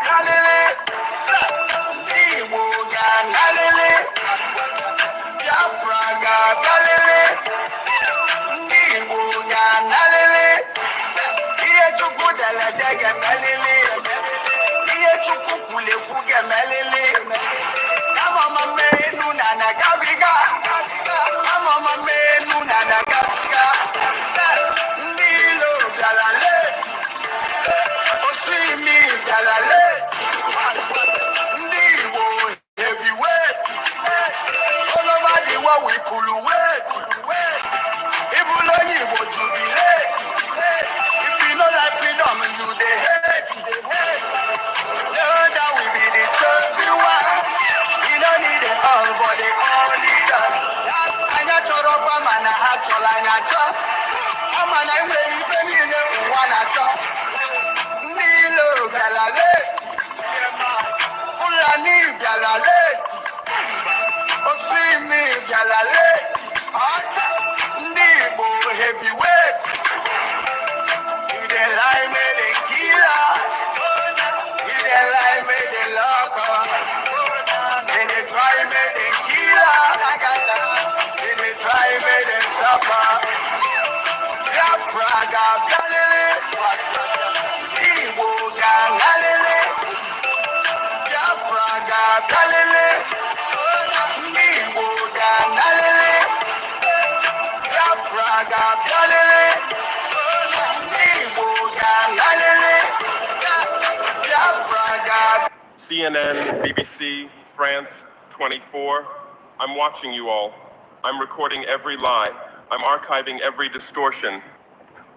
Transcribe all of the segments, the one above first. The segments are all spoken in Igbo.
Galile, Iwoga Galile, Biafra Galile, Iwoga Galile, Iyechuku Deledege Galile, Iyechuku Kulekuge Galile, Mama Menu Nana Gabiga, Mama Menu Nana Gabiga, Nilo Galale, Osimi Galale, Niwo heavyweight, all over the world we pull weight. People only will jubilate. If you know like freedom, you they hate. Know that we be the chosen one. We don't need it all, but they all need us. Anya choro pa mana ha chola anya cho. Amana iwe ibe ni ne uwana cho. Nilo galale. Fulani galale. Osimi galale. Nibo heavyweight. You dey lie, me dey kill her. You dey lie, me dey lock her. They dey try, me dey kill her. They dey try, me dey stop her. Biafra Galile, Igbo Galile, Biafra Galile, Igbo Galile, Biafra Galile, Igbo Galile, Biafra Galile. CNN, BBC, France 24. I'm watching you all. I'm recording every lie. I'm archiving every distortion.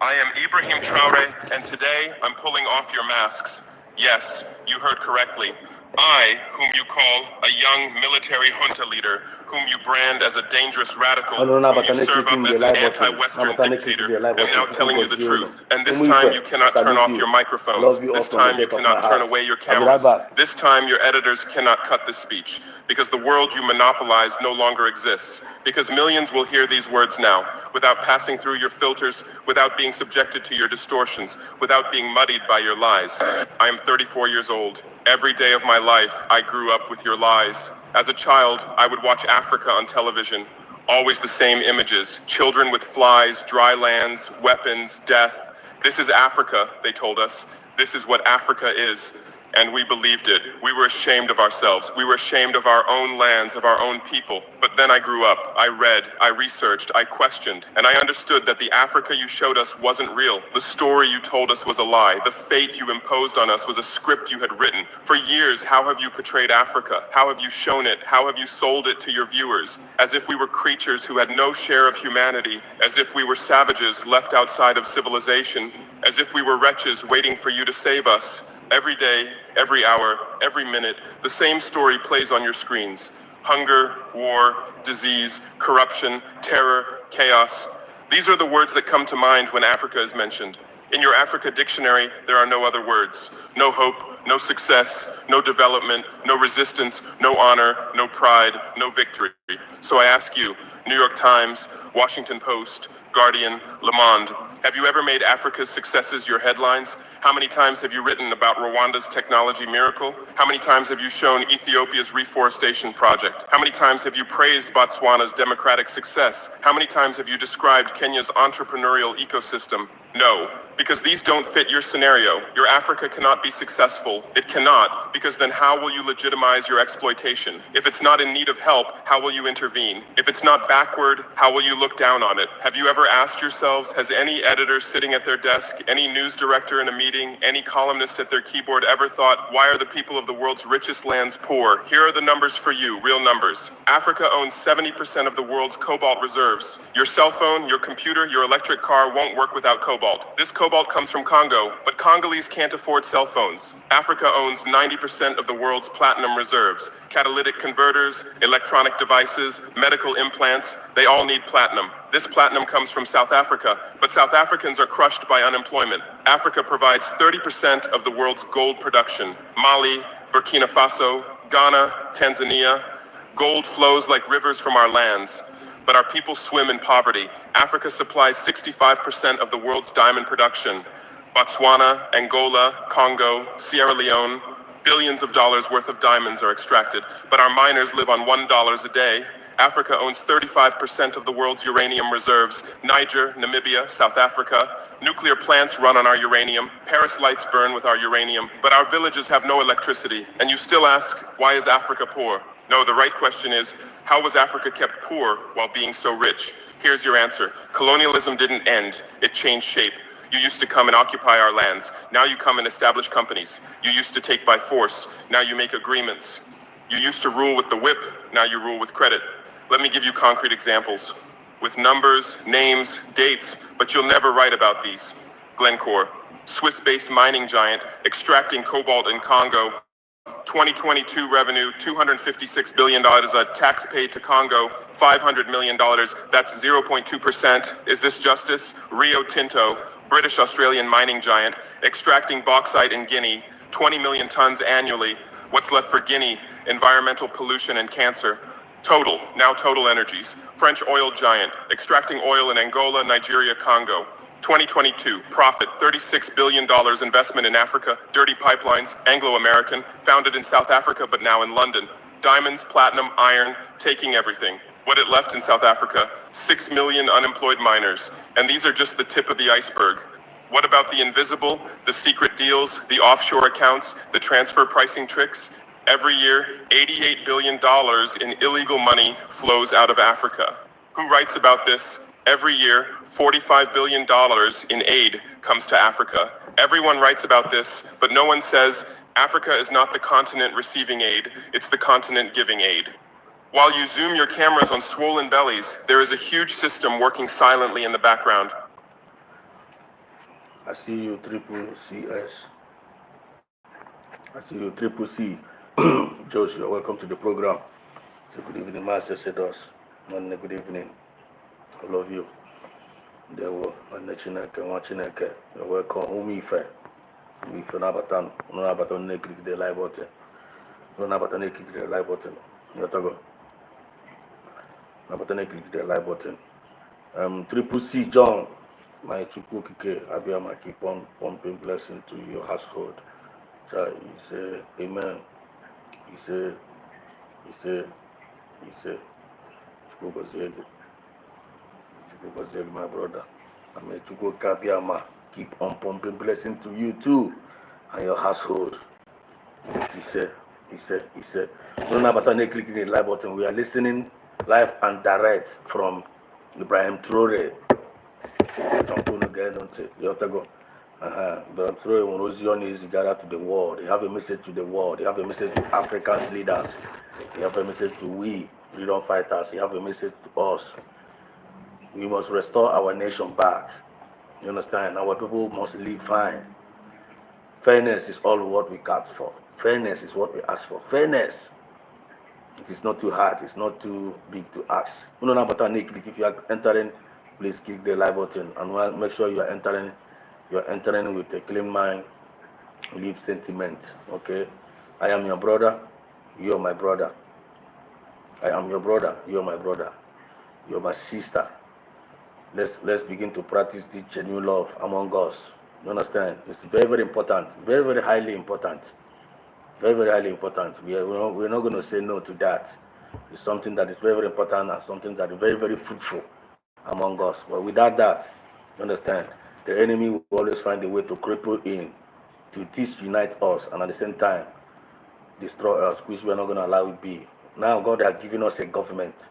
I am Ibrahim Traore, and today I'm pulling off your masks. Yes, you heard correctly. I, whom you call a young military junta leader, whom you brand as a dangerous radical, whom you serve up as an anti-Western dictator, am now telling you the truth. And this time you cannot turn off your microphones. This time you cannot turn away your cameras. This time your editors cannot cut this speech, because the world you monopolize no longer exists. Because millions will hear these words now, without passing through your filters, without being subjected to your distortions, without being muddied by your lies. I am 34 years old. Every day of my life, I grew up with your lies. As a child, I would watch Africa on television. Always the same images. Children with flies, dry lands, weapons, death. This is Africa, they told us. This is what Africa is. And we believed it. We were ashamed of ourselves. We were ashamed of our own lands, of our own people. But then I grew up. I read, I researched, I questioned, and I understood that the Africa you showed us wasn't real. The story you told us was a lie. The fate you imposed on us was a script you had written. For years, how have you portrayed Africa? How have you shown it? How have you sold it to your viewers? As if we were creatures who had no share of humanity, as if we were savages left outside of civilization, as if we were wretches waiting for you to save us. Every day, every hour, every minute, the same story plays on your screens. Hunger, war, disease, corruption, terror, chaos. These are the words that come to mind when Africa is mentioned. In your Africa dictionary, there are no other words. No hope, no success, no development, no resistance, no honor, no pride, no victory. So I ask you, New York Times, Washington Post, Guardian, Le Monde, have you ever made Africa's successes your headlines? How many times have you written about Rwanda's technology miracle? How many times have you shown Ethiopia's reforestation project? How many times have you praised Botswana's democratic success? How many times have you described Kenya's entrepreneurial ecosystem? No, because these don't fit your scenario. Your Africa cannot be successful. It cannot, because then how will you legitimize your exploitation? If it's not in need of help, how will you intervene? If it's not backward, how will you look down on it? Have you ever asked yourselves, has any editor sitting at their desk, any news director in a meeting, any columnist at their keyboard ever thought, why are the people of the world's richest lands poor? Here are the numbers for you, real numbers. Africa owns 70% of the world's cobalt reserves. Your cell phone, your computer, your electric car won't work without cobalt. This cobalt comes from Congo, but Congolese can't afford cell phones. Africa owns 90% of the world's platinum reserves. Catalytic converters, electronic devices, medical implants, they all need platinum. This platinum comes from South Africa, but South Africans are crushed by unemployment. Africa provides 30% of the world's gold production. Mali, Burkina Faso, Ghana, Tanzania. Gold flows like rivers from our lands, but our people swim in poverty. Africa supplies 65% of the world's diamond production. Botswana, Angola, Congo, Sierra Leone, Billions of dollars worth of diamonds are extracted, but our miners live on $1 a day. Africa owns 35% of the world's uranium reserves. Niger, Namibia, South Africa. Nuclear plants run on our uranium. Paris lights burn with our uranium. But our villages have no electricity. And you still ask, why is Africa poor? No, the right question is, how was Africa kept poor while being so rich? Here's your answer. Colonialism didn't end. It changed shape. You used to come and occupy our lands. Now you come and establish companies. You used to take by force. Now you make agreements. You used to rule with the whip. Now you rule with credit. Let me give you concrete examples. With numbers, names, dates, but you'll never write about these. Glencore, Swiss-based mining giant, extracting cobalt in Congo. 2022 revenue, $256 billion, a tax paid to Congo, $500 million, that's 0.2%. Is this justice? Rio Tinto, British-Australian mining giant, extracting bauxite in Guinea, 20 million tons annually. What's left for Guinea? Environmental pollution and cancer. Total, now Total Energies, French oil giant, extracting oil in Angola, Nigeria, Congo. 2022, profit, $36 billion investment in Africa, dirty pipelines, Anglo-American, founded in South Africa but now in London. Diamonds, platinum, iron, taking everything. What it left in South Africa? 6 million unemployed miners. And these are just the tip of the iceberg. What about the invisible, the secret deals, the offshore accounts, the transfer pricing tricks? Every year, $88 billion in illegal money flows out of Africa. Who writes about this? Every year, $45 billion in aid comes to Africa. Everyone writes about this, but no one says Africa is not the continent receiving aid, it's the continent giving aid. While you zoom your cameras on swollen bellies, there is a huge system working silently in the background. I see you, Triple CS. I see you, Triple C. Joshua, welcome to the program. So good evening, Master Sedos. Good evening. I love you. There were watching. You're welcome. Umife. Umife Nabatan. Nabatan click the like button. Nabatan click the like button. Yotago. Nabatan click the like button. Triple C John. My Chuku Kike. Abiyama keep on pumping blessing to your household. So he say, Amen. He say, Chuku Gozego. My brother, I'm a Chuko Kabiama. Keep on pumping blessing to you too and your household. He said. Don't have a clicking the like button. We are listening live and direct from Ibrahim Traore. Jump again on Yotago. Ibrahim Traore Monozion is gathered to the world. They have a message to the world. They have a message to African leaders. They have a message to we freedom fighters. They have a message to us. We must restore our nation back. You understand? Our people must live fine. Fairness is all what we ask for. Fairness is what we ask for. Fairness. It is not too hard. It's not too big to ask. If you are entering, please click the like button and make sure you are entering. You are entering with a clean mind, live sentiment. Okay? I am your brother. You are my brother. I am your brother. You are my brother. You are my sister. Let's begin to practice this genuine love among us. You understand? It's very, very important. Very, very highly important. Very, very highly important. We're not going to say no to that. It's something that is very, very important and something that is very, very fruitful among us. But without that, you understand, the enemy will always find a way to cripple in, to disunite us, and at the same time, destroy us, which we're not going to allow it be. Now God has given us a government.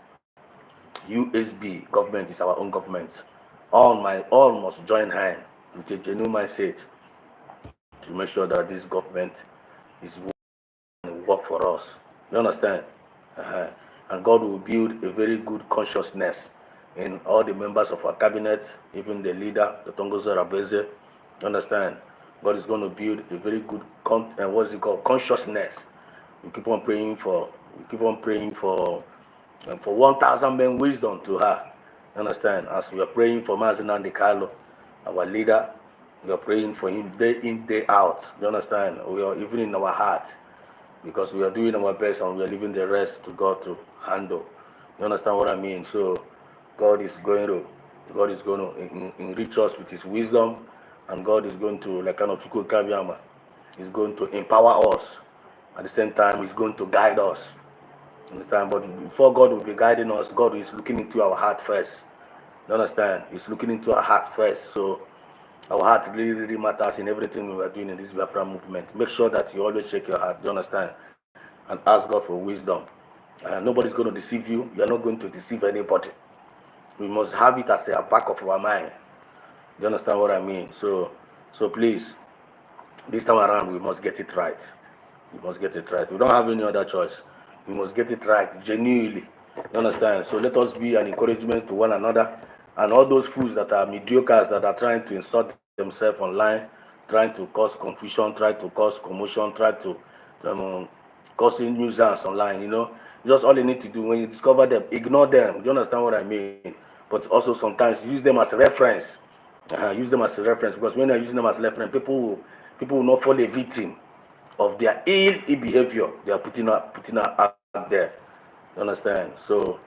USB government is our own government. All must join hand with a genuine mindset to make sure that this government is work for us. You understand? And God will build a very good consciousness in all the members of our cabinet, even the leader, the Tongozo Rabeze. You understand? God is going to build a very good consciousness. We keep on praying for. And for 1,000 men wisdom to her. Understand? As we are praying for Mazinan Carlo, our leader, we are praying for him day in, day out. You understand? We are even in our heart because we are doing our best and we are leaving the rest to God to handle. You understand what I mean? So God is going to enrich us with his wisdom, and God is going to, like kind of Chukwu Kabiyama, is going to empower us At the same time, He's going to guide us. Understand? But before God will be guiding us, God is looking into our heart first. You understand? He's looking into our heart first. So our heart really, really matters in everything we are doing in this Biafra movement. Make sure that you always check your heart. You understand? And ask God for wisdom. Nobody's going to deceive you. You are not going to deceive anybody. We must have it as a back of our mind. You understand what I mean? So please, this time around, we must get it right. We must get it right. We don't have any other choice. We must get it right genuinely. You understand? So let us be an encouragement to one another. And all those fools that are mediocres, that are trying to insult themselves online, trying to cause confusion, try to cause commotion, try to causing nuisance online, just all you need to do when you discover them, ignore them. Do you understand what I mean? But also sometimes use them as a reference. Use them as a reference, because when you're using them as a reference, people will not fall a victim of their ill behavior they are putting out there. You understand? So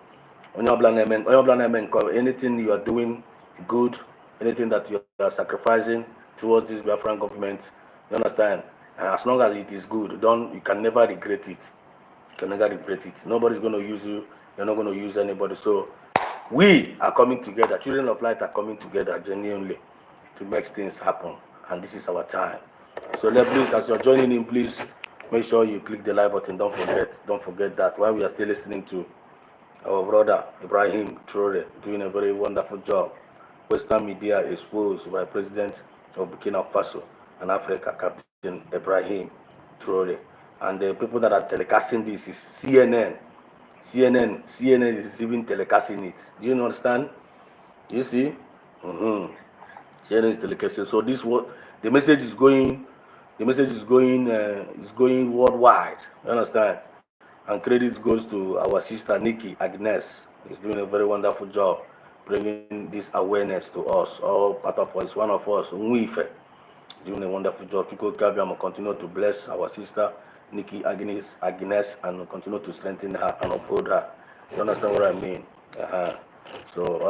anything you are doing good, anything that you are sacrificing towards this Biafran government, you understand? As long as it is good, you can never regret it. You can never regret it. Nobody's going to use you. You're not going to use anybody. So we are coming together. Children of light are coming together genuinely to make things happen. And this is our time. So please, as you're joining in, please make sure you click the like button. Don't forget that. While we are still listening to our brother Ibrahim Traore doing a very wonderful job. Western media exposed by President of Burkina Faso and Africa, Captain Ibrahim Traore. And the people that are telecasting this is CNN. CNN is even telecasting it. Do you understand? You see? CNN is telecasting. So the message is going. The message is going worldwide. You understand? And credit goes to our sister Nikki Agnes. She's doing a very wonderful job bringing this awareness to us. All part of us, one of us, Nwife, doing a wonderful job. Chukwu Kabiam continue to bless our sister Nikki Agnes, and continue to strengthen her and uphold her. You understand what I mean? So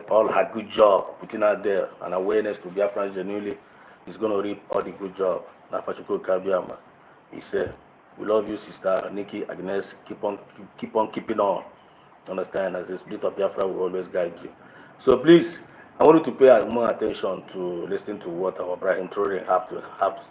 all her good job putting out there and awareness to Biafrans genuinely is going to reap all the good job. Nafachukwu Kabiam, he said, we love you, sister Nikki Agnes. Keep on keeping on. Understand? As the spirit of Biafra will always guide you. So please, I want you to pay more attention to listening to what our Ibrahim Traore have to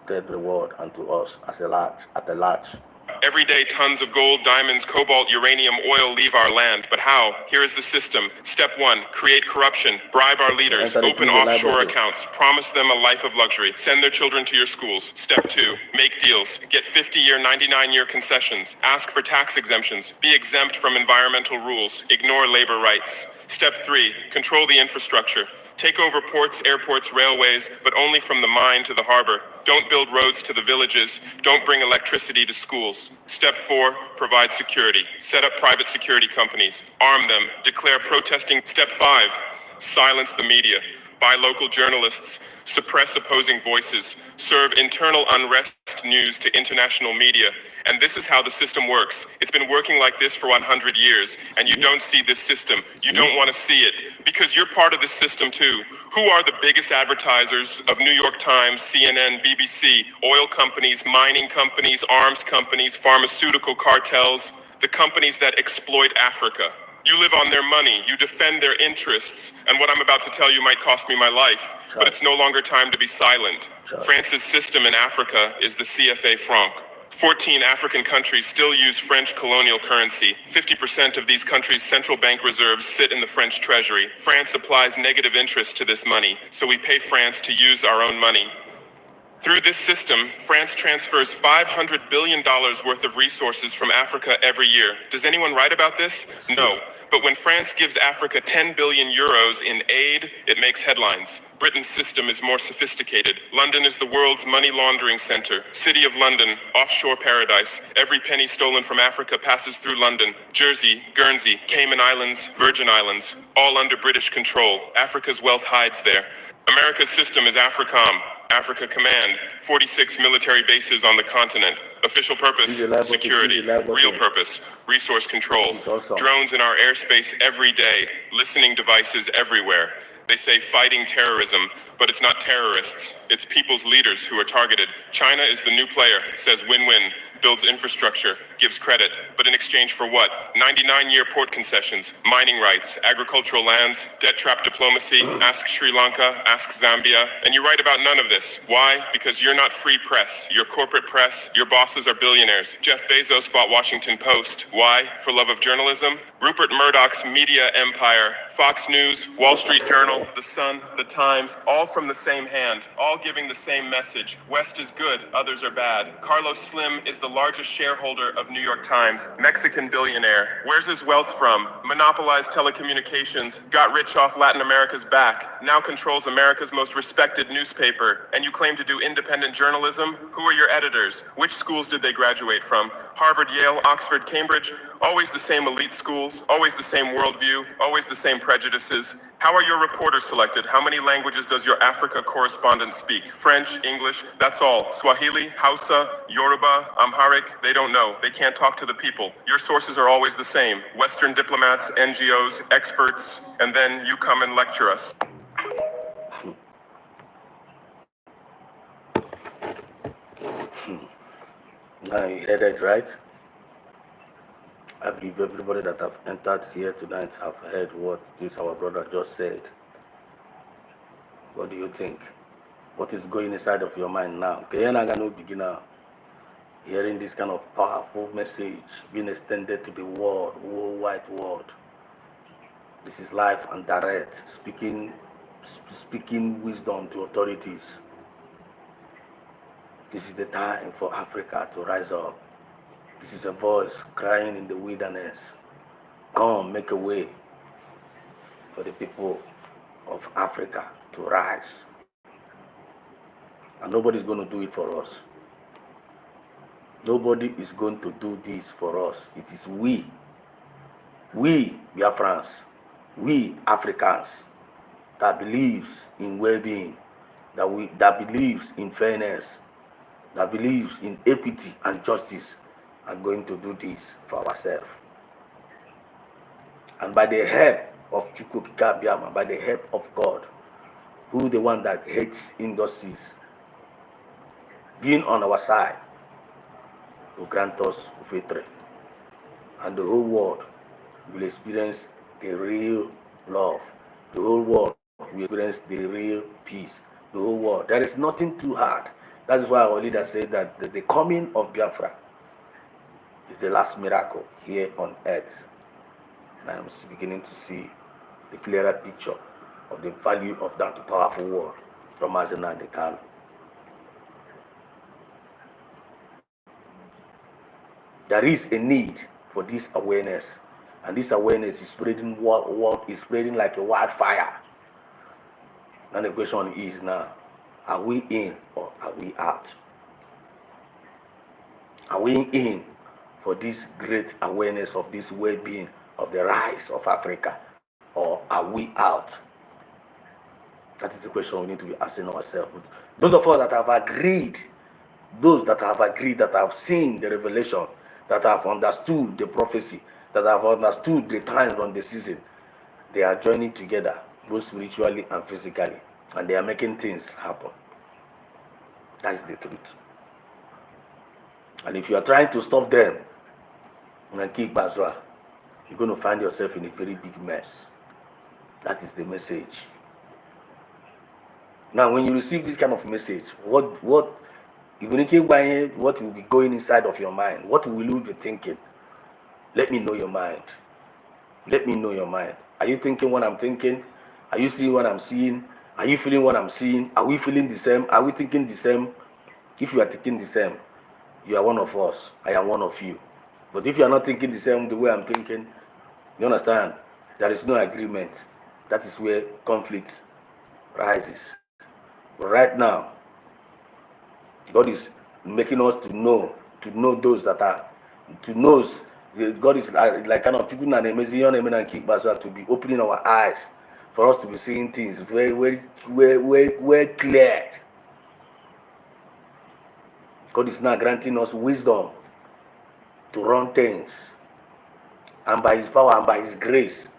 tell the world and to us at a large. Every day, tons of gold, diamonds, cobalt, uranium, oil leave our land. But how? Here is the system. Step 1, create corruption. Bribe our leaders. Open offshore accounts. Promise them a life of luxury. Send their children to your schools. Step 2, make deals. Get 50-year, 99-year concessions. Ask for tax exemptions. Be exempt from environmental rules. Ignore labor rights. Step 3, control the infrastructure. Take over ports, airports, railways, but only from the mine to the harbor. Don't build roads to the villages. Don't bring electricity to schools. Step 4, provide security. Set up private security companies. Arm them. Declare protesting. Step 5, silence the media. Buy local journalists. Suppress opposing voices. Serve internal unrest news to international media. And this is how the system works. It's been working like this for 100 years, and you don't see this system. You don't want to see it, because you're part of this system too. Who are the biggest advertisers of New York Times, CNN, BBC, oil companies, mining companies, arms companies, pharmaceutical cartels, the companies that exploit Africa? You live on their money, you defend their interests, and what I'm about to tell you might cost me my life, but it's no longer time to be silent. France's system in Africa is the CFA franc. 14 African countries still use French colonial currency. 50% of these countries' central bank reserves sit in the French treasury. France applies negative interest to this money, so we pay France to use our own money. Through this system, France transfers $500 billion worth of resources from Africa every year. Does anyone write about this? No. But when France gives Africa 10 billion euros in aid, it makes headlines. Britain's system is more sophisticated. London is the world's money laundering center. City of London, offshore paradise. Every penny stolen from Africa passes through London. Jersey, Guernsey, Cayman Islands, Virgin Islands, all under British control. Africa's wealth hides there. America's system is AFRICOM, Africa Command, 46 military bases on the continent. Official purpose, security. Real purpose, resource control. Drones in our airspace every day. Listening devices everywhere. They say fighting terrorism, but it's not terrorists. It's people's leaders who are targeted. China is the new player, says win-win. builds infrastructure, gives credit, but in exchange for what? 99-year port concessions, mining rights, agricultural lands, debt-trap diplomacy, ask Sri Lanka, ask Zambia, and you write about none of this. Why? Because you're not free press. You're corporate press. Your bosses are billionaires. Jeff Bezos bought Washington Post. Why? For love of journalism? Rupert Murdoch's media empire, Fox News, Wall Street Journal, The Sun, The Times, all from the same hand, all giving the same message. West is good, others are bad. Carlos Slim is the largest shareholder of New York Times, Mexican billionaire. Where's his wealth from? Monopolized telecommunications, got rich off Latin America's back, now controls America's most respected newspaper. And you claim to do independent journalism? Who are your editors? Which schools did they graduate from? Harvard, Yale, Oxford, Cambridge? Always the same elite schools, always the same worldview, always the same prejudices. How are your reporters selected? How many languages does your Africa correspondent speak? French, English, that's all. Swahili, Hausa, Yoruba, Amharic, they don't know. They can't talk to the people. Your sources are always the same. Western diplomats, NGOs, experts, and then you come and lecture us. Now you heard it, right? I believe everybody that have entered here tonight have heard what this our brother just said. What do you think? What is going inside of your mind now? No beginner. Hearing this kind of powerful message being extended to the world, whole wide world. This is life and direct, speaking wisdom to authorities. This is the time for Africa to rise up. This is a voice crying in the wilderness. Come, make a way for the people of Africa to rise. And nobody's going to do it for us. Nobody is going to do this for us. It is we Biafrans, we Africans that believes in well-being, that believes in fairness, that believes in equity and justice, are going to do this for ourselves. And by the help of Chukwukika Biama, by the help of God, who the one that hates injustice, being on our side, will grant us victory. And the whole world will experience the real love. The whole world will experience the real peace. The whole world. There is nothing too hard. That is why our leader said that the coming of Biafra is the last miracle here on earth. And I am beginning to see the clearer picture of the value of that powerful word from Azena and the Kano. There is a need for this awareness, and this awareness is spreading like a wildfire. And the question is now, are we in or are we out? Are we in for this great awareness of this well-being of the rise of Africa, or are we out? That is the question we need to be asking ourselves. Those of us that have agreed, that have seen the revelation, that have understood the prophecy, that have understood the times on the season, they are joining together, both spiritually and physically, and they are making things happen. That is the truth. And if you are trying to stop them and keep Basra, you're going to find yourself in a very big mess. That is the message. Now, when you receive this kind of message, what will be going inside of your mind? What will you be thinking? Let me know your mind. Let me know your mind. Are you thinking what I'm thinking? Are you seeing what I'm seeing? Are you feeling what I'm seeing? Are we feeling the same? Are we thinking the same? If you are thinking the same, you are one of us. I am one of you. But if you are not thinking the same the way I'm thinking, you understand? There is no agreement. That is where conflict rises. But right now, God is making us to know those that are, God is like kind of people to be opening our eyes for us to be seeing things very clear. God is now granting us wisdom to run things, and by His power and by His grace,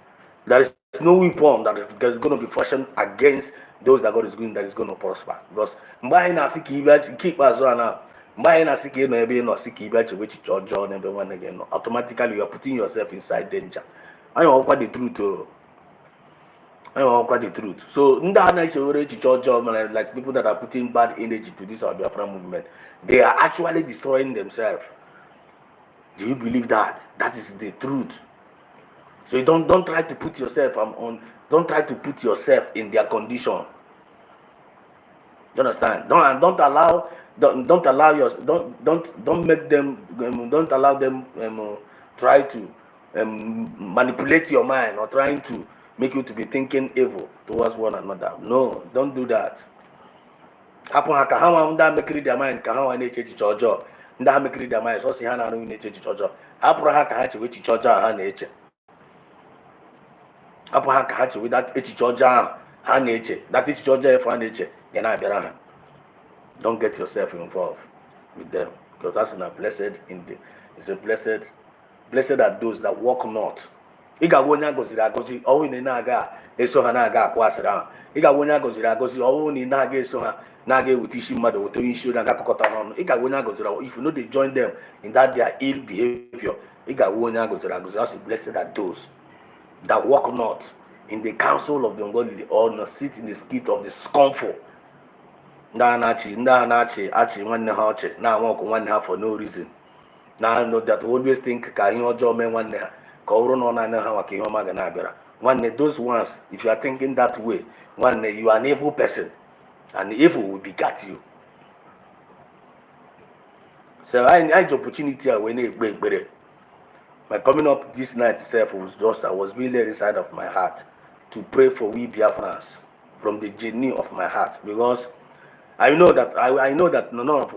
there is no weapon that is going to be fashioned against those that God is going to prosper. Because keep us now. automatically you are putting yourself inside danger. I know what the truth. I know what the truth. So like people that are putting bad energy to this Biafra movement, they are actually destroying themselves. Do you believe that? That is the truth. So you don't try to put yourself don't try to put yourself in their condition. You understand? Don't allow them try to manipulate your mind or trying to make you to be thinking evil towards one another. No, don't do that. Happen haka how make their mind ka how na eche ọjọọ. Ndị ha make their mind so si ha na arụ na-eche ọjọọ. Hapụrụ ha ka ha chewe echiche ọjọọ ha na-eche. Hapụ ha ka ha chewe that echiche ọjọọ ha na-eche. That echiche ọjọọ efu ha na-eche ga na-abịara ha. Don't get yourself involved with them, because that's in a blessed it's a blessed are those that walk not. Iga wonya goziri agozi owu ni na-aga eso ha na-aga akwa asịrị ahụ. Iga wonya goziri agozi owu ni na-aga eso ha na-aga ewute isi mmadụ wute isi na-aga akụkọta n'ọnụ. Iga wonya goziri if you know they join them in that their ill behavior. Iga wonya goziri agozi. That's blessed are those that walk not in the counsel of the ungodly or not sit in the seat of the scornful. Ndị na-achị nwanne ha ọchị na-anwa ọkụ nwanne ha for no reason. Now know that always think ka ihe ọjọọ mee nwanne ha ka ọ bụrụ na ọ na-anya ha maka ihe ọma ga na-abịara. Nwanne, those ones, if you are thinking that way, nwanne, you are an evil person and evil will begat you. So I had the opportunity when my coming up this night itself I was really inside of my heart to pray for we Biafrans from the journey of my heart, because I know that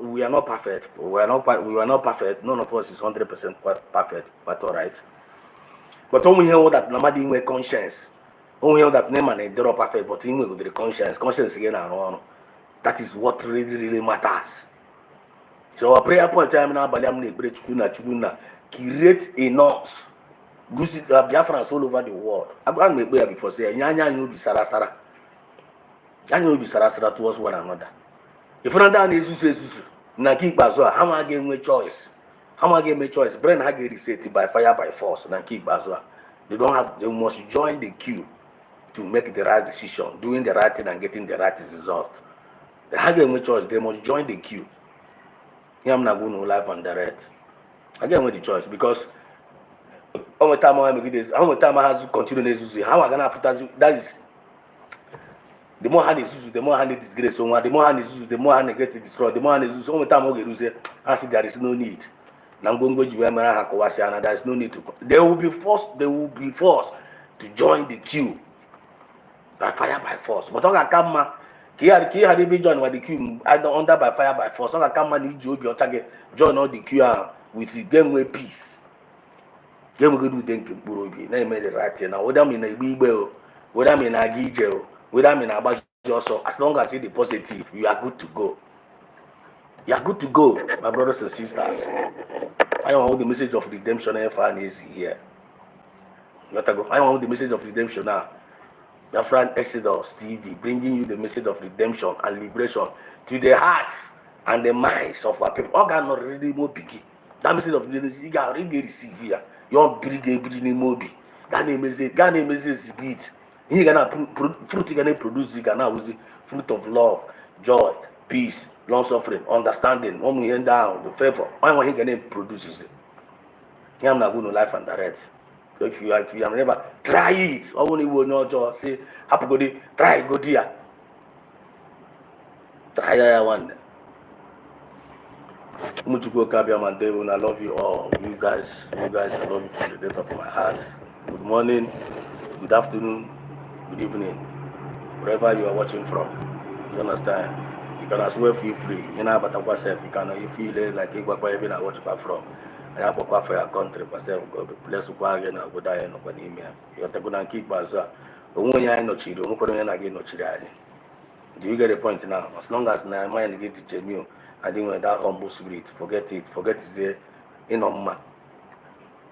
we are not perfect. We are not perfect. None of us is 100% perfect, but all right. But when we hear that nobody with conscience, when we hear that name and they're perfect, but in with the conscience again and on. That is what really matters. So our prayer point time now, Chukuna, create in us, Biafrans all over the world. I'm going to make before say, Yanya you be sarasara. Yanya you be sarasara towards one another. If you're not Jesus, na keep bazwa, how am I getting a choice? How am I getting a choice? Brain ha get reset by fire by force, na keep bazwa. They must join the queue to make the right decision, doing the right thing and getting the right result. They have a choice, they must join the queue. I'm not going to live and direct. I get with the choice, because all the time I make this, how much time I have to continue this, how am I gonna after that is the more hand is the more hand is disgrace, the more hand is the more hand get destroyed, the more hand is all the time I say, I see there is no need. Now I'm going to go and there is no need to. They will be forced to join the queue by fire by force. But on come here they join with the queue under by fire by force. On come need you be join all the queue with the game with peace. Game we do think Burobi. Now made the right thing. Now whether in a Bible, whether in a Gijel, whether in a also, as long as it's positive, you are good to go. You are good to go, my brothers and sisters. I want the message of redemption is here. I want the message of redemption now. BIAFRA EXODUS TV, bringing you the message of redemption and liberation to the hearts and the minds of our people. All not really more biggie. That message of redemption, you got really receive here. Your big mobi. That name is beat. He gonna fruit. He gonna produce. He gonna use fruit of love, joy, peace, long suffering, understanding. When we hand down the favor, when he gonna produce it. I'm not going to life and direct. If you have never try it, I only will not just say happy go there, try go there. Try one. Muchuko Kabiam and Devon, I love you all. You guys, I love you from the depth of my heart. Good morning, good afternoon, good evening, wherever you are watching from. You understand? You can as well feel free. You know about yourself. You can feel like you go even I watch back from. I have a for your country, myself, God bless you again. I would die and open email. You have to go and keep Baza. When you are not cheating, who couldn't again no cheating. Do you get the point now? As long as my mind get genuine, I think with that humble spirit, forget it there in on man.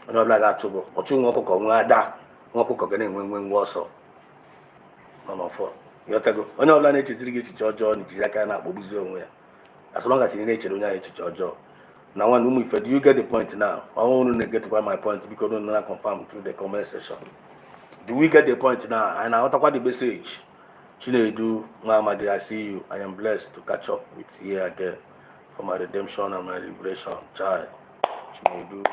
I'm not like that trouble. Or you walk on that, walk again when also. No, for you have to go. I'm not planning to get to Georgia and Jacana Bobuzo. as long as you need to job. Now, one if do you get the point now? I want to get my point because I don't confirm through the comment section. Do we get the point now? And I talk about the message. Chinedu, Muhammad, I see you. I am blessed to catch up with you again for my redemption and my liberation. Child, Chinedu,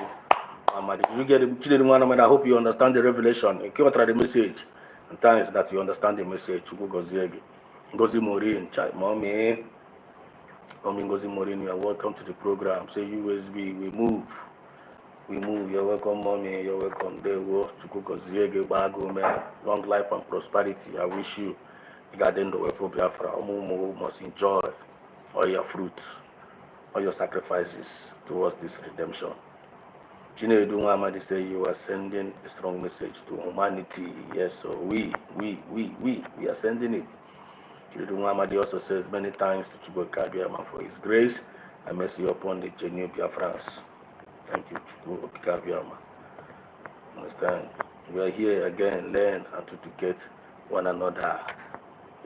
Muhammad, did you get the Chinedu Muhammad? I hope you understand the revelation. You can't try the message. And thanks that you understand the message. Ngozi Morin, child, mommy. Ngozi Morin, you are welcome to the program. Say USB, we move. We move. You're welcome, mommy. You're welcome. There we go. Long life and prosperity. I wish you. You got the way for Biafra. Must enjoy all your fruits, all your sacrifices towards this redemption. Chinedu Muhammad say you are sending a strong message to humanity. Yes, so we are sending it. Chinedu Muhammad also says many thanks to Chukwu Kabiama for his grace and mercy upon the genuine Biafrans. Thank you, Chukwu Kabiama. Understand? We are here again, learn and to educate one another.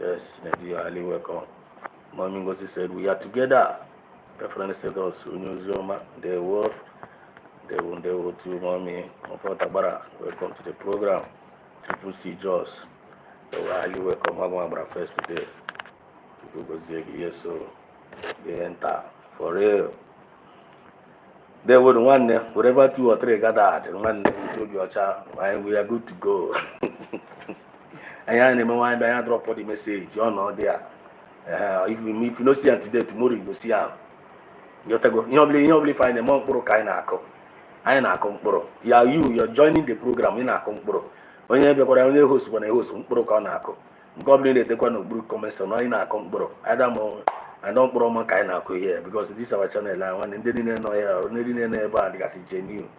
Yes, Chinedu, you are highly welcome. Mommy Ngozi said we are together. Biafran said also, Nyuzioma, they were too, mommy. Comfort Abara, welcome to the program. Triple C Joss, you are highly welcome. Magwambra first today. Yes, so they enter for real. There was one, whatever 2 or 3 gathered, and one we told your child, and we are good to go. And I never mind, I drop the message, you're not there. If you don't see him today, tomorrow you go see him. You only find a monk pro kind of I na compro. You're joining the program in a compro. When you have a host when a host pro canako. Goblin they take one of blue comments on in a compro. I don't pro my kind of here because this is our channel. I want and didn't know here, needing a band as a genuine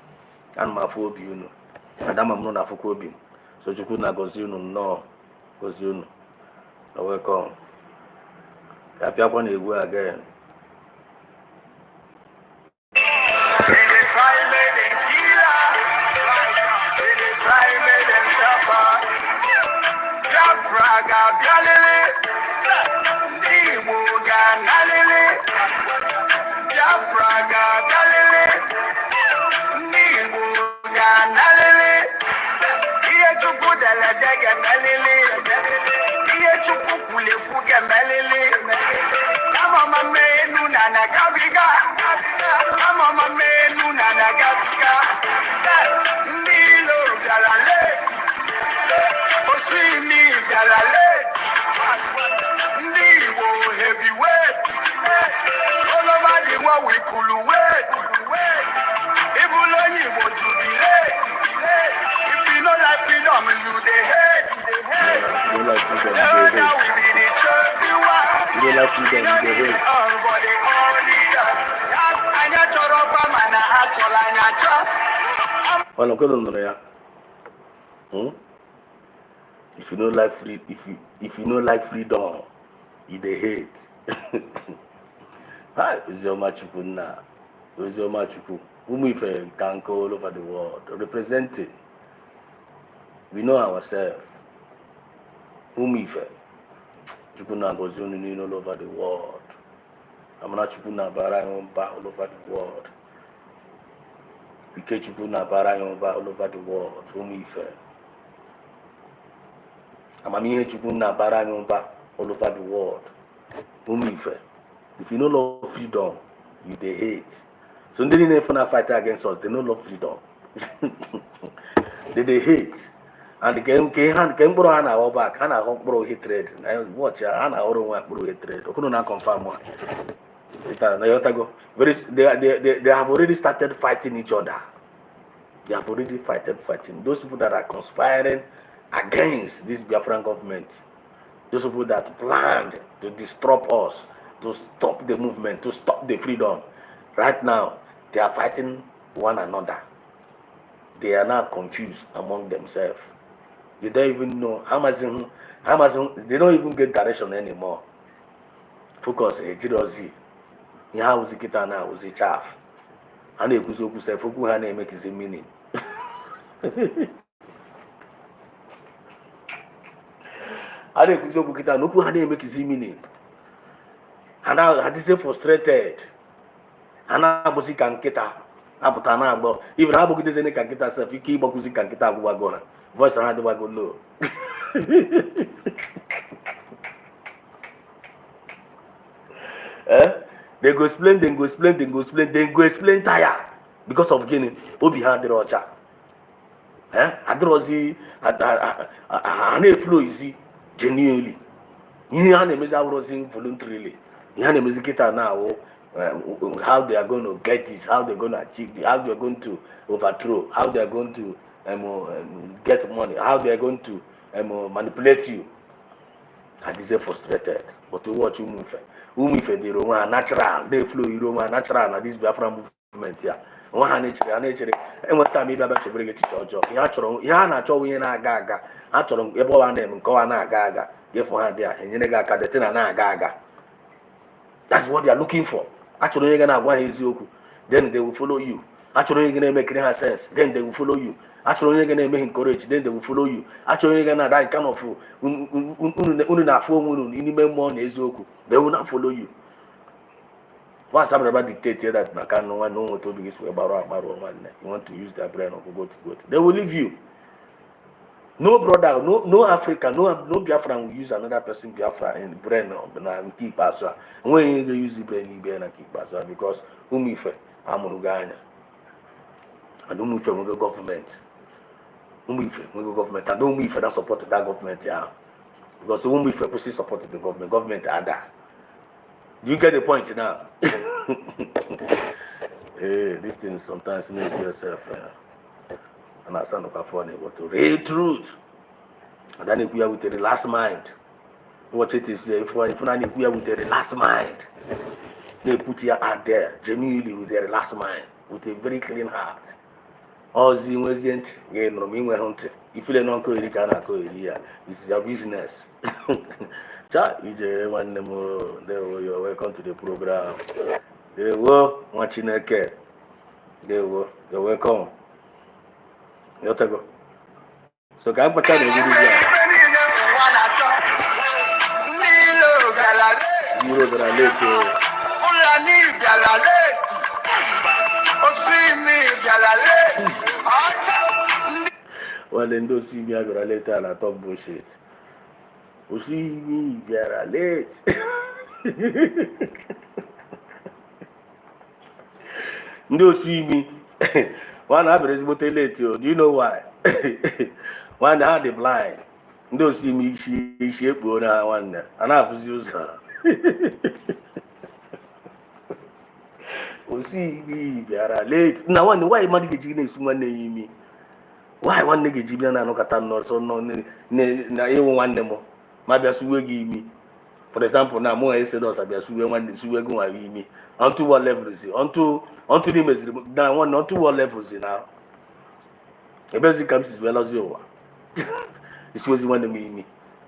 and my phobia, you know. And I'm not for coping. So you could not go soon, no, go soon. Welcome. Happy upon a way again. We pull away. If you don't like freedom, you they hate. Now we be the chosen one. You don't need it all, but they all need us. Anya choropa mana akola anya cho. If you don't like free, if you don't like freedom, you they hate. Hi, is your machuku now? Is your machuku? Umife can go all over the world, representing. We know ourselves. Umife, chukuna goes all over the world. I'm not chukuna barayomba all over the world. Ike chukuna barayomba all over the world. Umife. Amamihe chukuna barayomba all over the world. Umife. If you don't love freedom, you they hate. So they didn't fight against us. They don't love freedom. they hate. And the game bro hana our back. Hana bro hatred. Watch ya. Hana bro hatred. I couldn't confirm one. They have already started fighting each other. They have already fighting. Those people that are conspiring against this Biafran government. Those people that planned to disrupt us, to stop the movement, to stop the freedom. Right now, they are fighting one another. They are now confused among themselves. They don't even know Amazon, they don't even get direction anymore. Focus, Jirozi. Yaha was kita na was a chaff. And they could say, Fuku Hane make his meaning. And they could say, Nuku Hane make his meaning. and I say frustrated. And I was sick and kita. Aputana, but even I book this any kankita self, you keep book kankita go voice and hand go low. They go explain, then go explain, then go explain, then go explain tire because of Guinea. Obi had the rocha. Adrozi, I flow easy, genuinely. You have a message voluntarily. You have a message now. How they are going to get this, how they're going to achieve it, how they're going to overthrow, how they're going to get money, how they're going to manipulate you. And they say frustrated. But to watch Umuife, the Roman natural, they flow Roman natural, and this Biafra movement here. One nature, and what time maybe about to bring it to your job. Yana Chow in a gaga, Atron, Ebola name, Koana Gaga, give one there, and Yenega Kadetina Gaga. That's what they are looking for. Actually, you're gonna want his yoku, then they will follow you. Actually, you're gonna make real sense, then they will follow you. Actually, you're gonna make encourage, then they will follow you. Actually, you're gonna die kind of they will not follow you. Once I'm about dictate that I can't know what to do is about you want to use their brain or go to. They will leave you. No brother, no African, no Biafran will use another person Biafra and brain and keep us. When you use the brain, you and keep us because Umife, Amuruganya, and Umife will go government. Umife will go government, and Umife that supported that government, yeah. Because Umife pussy supported the government. Government ada. Do you get the point now? Hey, this thing sometimes make yourself. And I stand up for it, but to real truth. And then if we are with the relaxed mind, what it is, if we are with the relaxed mind, they put you out there genuinely with a relaxed mind, with a very clean heart. All the wasn't hunting. If you don't go here, this is your business. You're welcome to the program. They were watching a care. You're welcome. So can I put that in well, then don't see me later and I talk bullshit. You see me, they are late. Don't see me. One have is late. Do you know why? One had the blind. Don't see me, she shape one and I have to use her. You see me, they are late. Now, why money get you one name me? Why one nigga Jibian and Okatan or so no na even one demo? Maybe a suwegi me. For example, now more said us about suwegu me. Onto what level is it? Onto the measure now one onto what levels is now. A basic comes as well as you. This was one of me.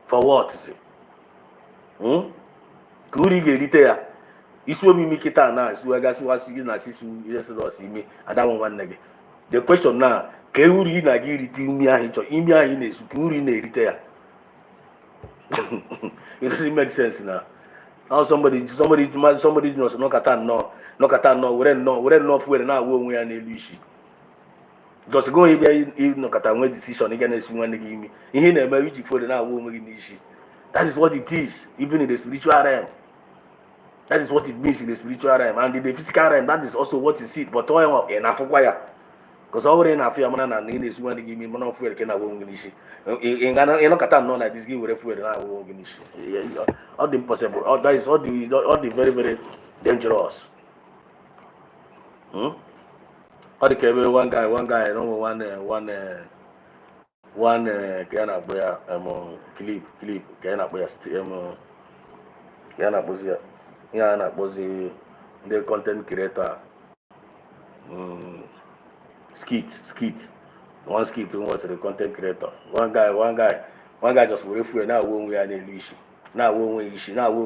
For what is it? Could you get it there? This will make it now. So I guess was you na see me. I don't want one nigga. The question now, can you na give it to me? I in Kuri na it doesn't make sense now. Now somebody knows no katan no. We don't know where now we are in Lucy. Because go here no katan decision again is one give me. In a marriage for the now we that is what it is, even in the spiritual realm. That is what it means in the spiritual realm. And in the physical realm, that is also what is it. But enough for because already in Africa, and in this one, give me money for can I won't finish. In Ghana, you know, Katan know like this give away food and I won't finish. All the impossible. All that is all the very, very dangerous. All the cable, one guy, no one can I wear clip, can I wear can I was the content creator. Skit. One skit to the content creator. One guy just will refuel now when we are in Lucy. Now when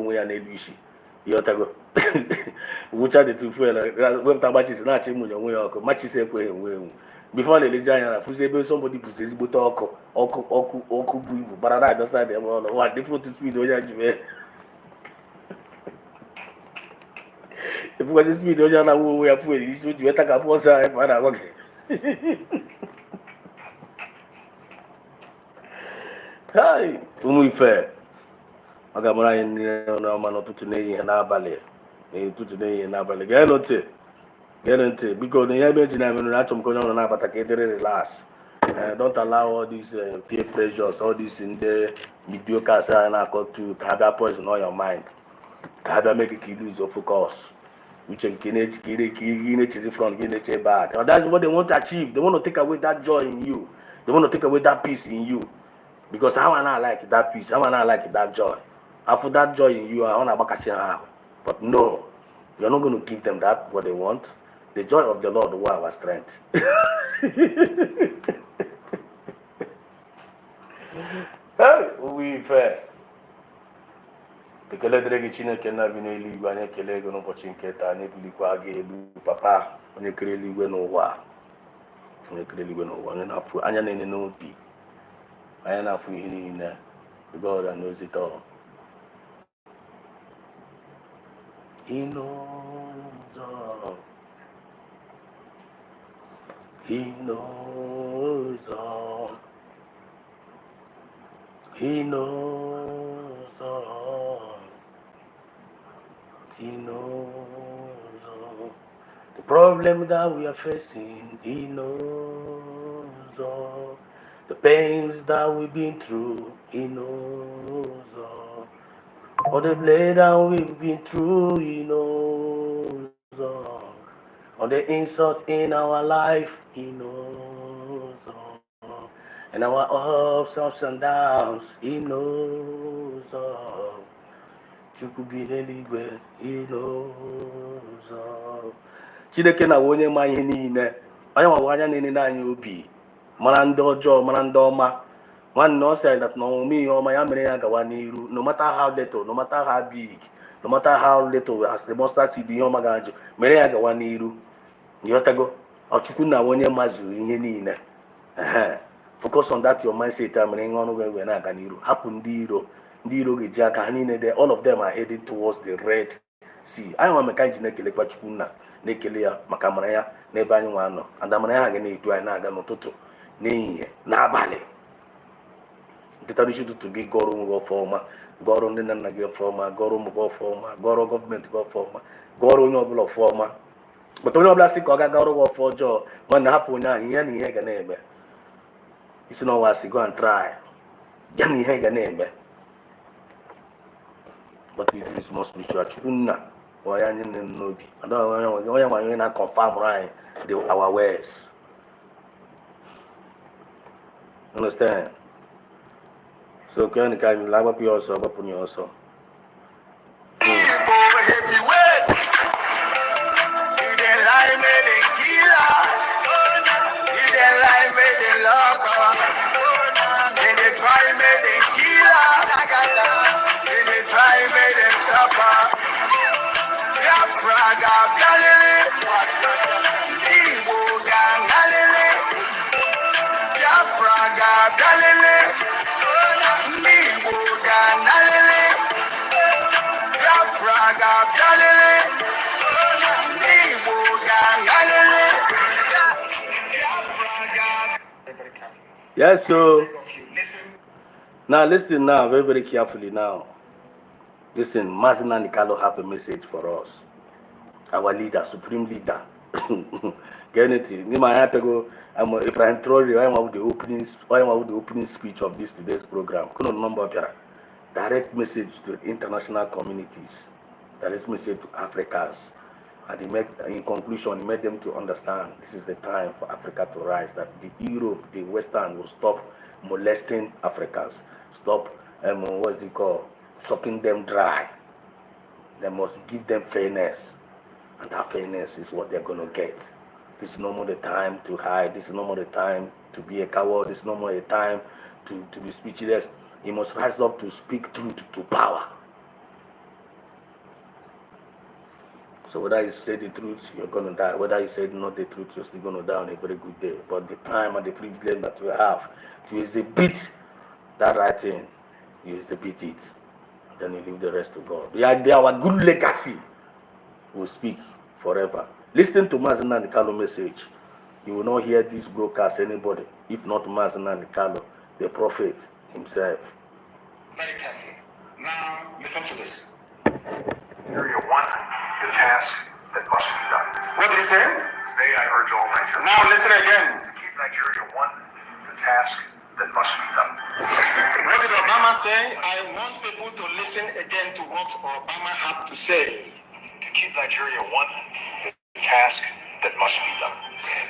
we are in Lucy. You have to go. Which are the two fuel? When tabachi is not changing your way, matches before the Lysian, somebody puts his boot or but I just said, what different speed? If we just speed, we are full. You should you attack upon side, father. Okay. Hi, we fair. Magamara in no man to today and abale. To today and abale. Get it because the image I mean, I'm going on about a relax. Don't allow all these peer pressures, all this in the mediocre and to have poison on your mind. Have make you lose your focus. Which is from bad. Now that's what they want to achieve. They want to take away that joy in you. They want to take away that peace in you. Because how am I like that peace? How am I like that joy? After that joy in you, I want to catch how. But no, you're not going to give them that what they want. The joy of the Lord will our strength. We fair. Ekele dịrị gị Chineke nna bi n'eluigwe, anyị ekele gị n'ụbọchị nke taa, anyị ebulikwa gị elu papa onye kere eluigwe n'ụwa, onye na-afụ anya na-ene n'obi, anya na-afụ ihe niile. God knows it all. He knows all. He knows all. He knows all. He knows all. The problem that we are facing, He knows all. The pains that we've been through, He knows all. All the blade that we've been through, He knows all. All the insults in our life, He knows all. And our ups and downs, He knows all. Chukubineliwe, He knows all. Chineke na onye ma ihe niile, onye nwa anya na-ene n'anya obi, mara ndị ọjọọ, mara ndị ọma. Nwanne ọ sị that na ọmụmụ ihe ọma ya mere ya gawa n'iru, no matter how little, no matter how big, no matter how little, as the mustard seed ihe ọma ga-ajụ, mere ya gawa n'iru. Yotago, Chukwu na onye mazuru ihe niile. Focus on that your mindset. I'm running on when I can hero. Happen the hero Jack and all of them are headed towards the Red Sea. I am a kind of Nekele Nekelea, Macamaraya, Nebanyano, and Amanaya again to an agano toto. Nay, Nabale. The tradition to be Gorum go former, Gorum Nana go former, Gorum go former, Goro government go former, Goro noble of former. But when I'm Koga Goro go for Joe, one happen now, he and he had a name. It's not what I go and try. Yanni had a name. But we do more spiritual. Chuna, why I didn't know. I don't know when I confirm right our words. Understand? So, can you love up yourself upon yourself? Yes, so now listen now very, very carefully now. Listen, Mazina Nikalo have a message for us. Our leader, supreme leader. Get it? I'm Ibrahim Traore. I am the opening speech of today's program. Direct message to international communities. Direct message to Africans. And in conclusion, he made them to understand this is the time for Africa to rise, that the Europe, the Western will stop molesting Africans, stop, sucking them dry. They must give them fairness. And that fairness is what they're going to get. This is no more the time to hide. This is no more the time to be a coward. This is no more the time to be speechless. You must rise up to speak truth to power. So whether you say the truth, you're going to die. Whether you say not the truth, you're still going to die on a very good day. But the time and the privilege that we have to exhibit that right thing, you exhibit it. Then you leave the rest to God. They are our good legacy. will speak forever. Listen to Mazina Nikalo message. You will not hear this broadcast anybody, if not Mazina Nikalo, the prophet himself. Very carefully. Now, listen to this. Area 1, the task that must be done. What did he say? Today I urge all Nigerians. Now listen again. To keep Nigeria 1, the task that must be done. What did Obama say? I want people to listen again to what Obama had to say. To keep Nigeria 1, the task that must be done.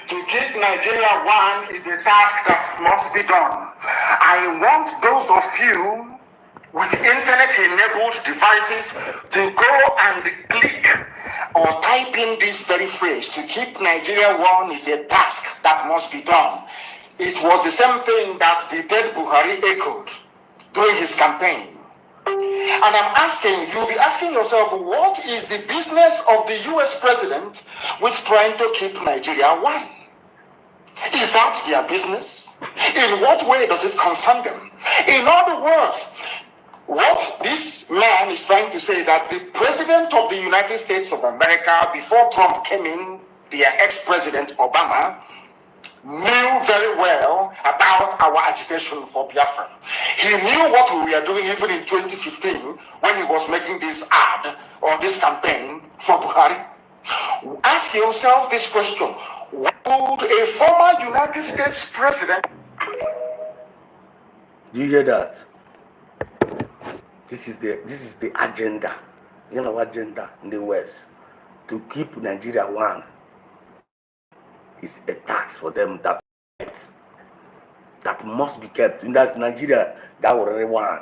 To keep Nigeria 1 is a task that must be done. I want those of you with internet-enabled devices to go and click or type in this very phrase. To keep Nigeria 1 is a task that must be done. It was the same thing that the dead Buhari echoed during his campaign. And I'm asking, you'll be asking yourself, what is the business of the US president with trying to keep Nigeria 1? Is that their business? In what way does it concern them? In other words, what this man is trying to say that the president of the United States of America, before Trump came in, their ex-president Obama, knew very well about our agitation for Biafra. He knew what we were doing even in 2015 when he was making this ad or this campaign for Buhari. Ask yourself this question. Would a former United States president... Do you hear that? This is the agenda. You know what agenda in the West? To keep Nigeria 1 is a tax for them that must be kept. And that's Nigeria that already one.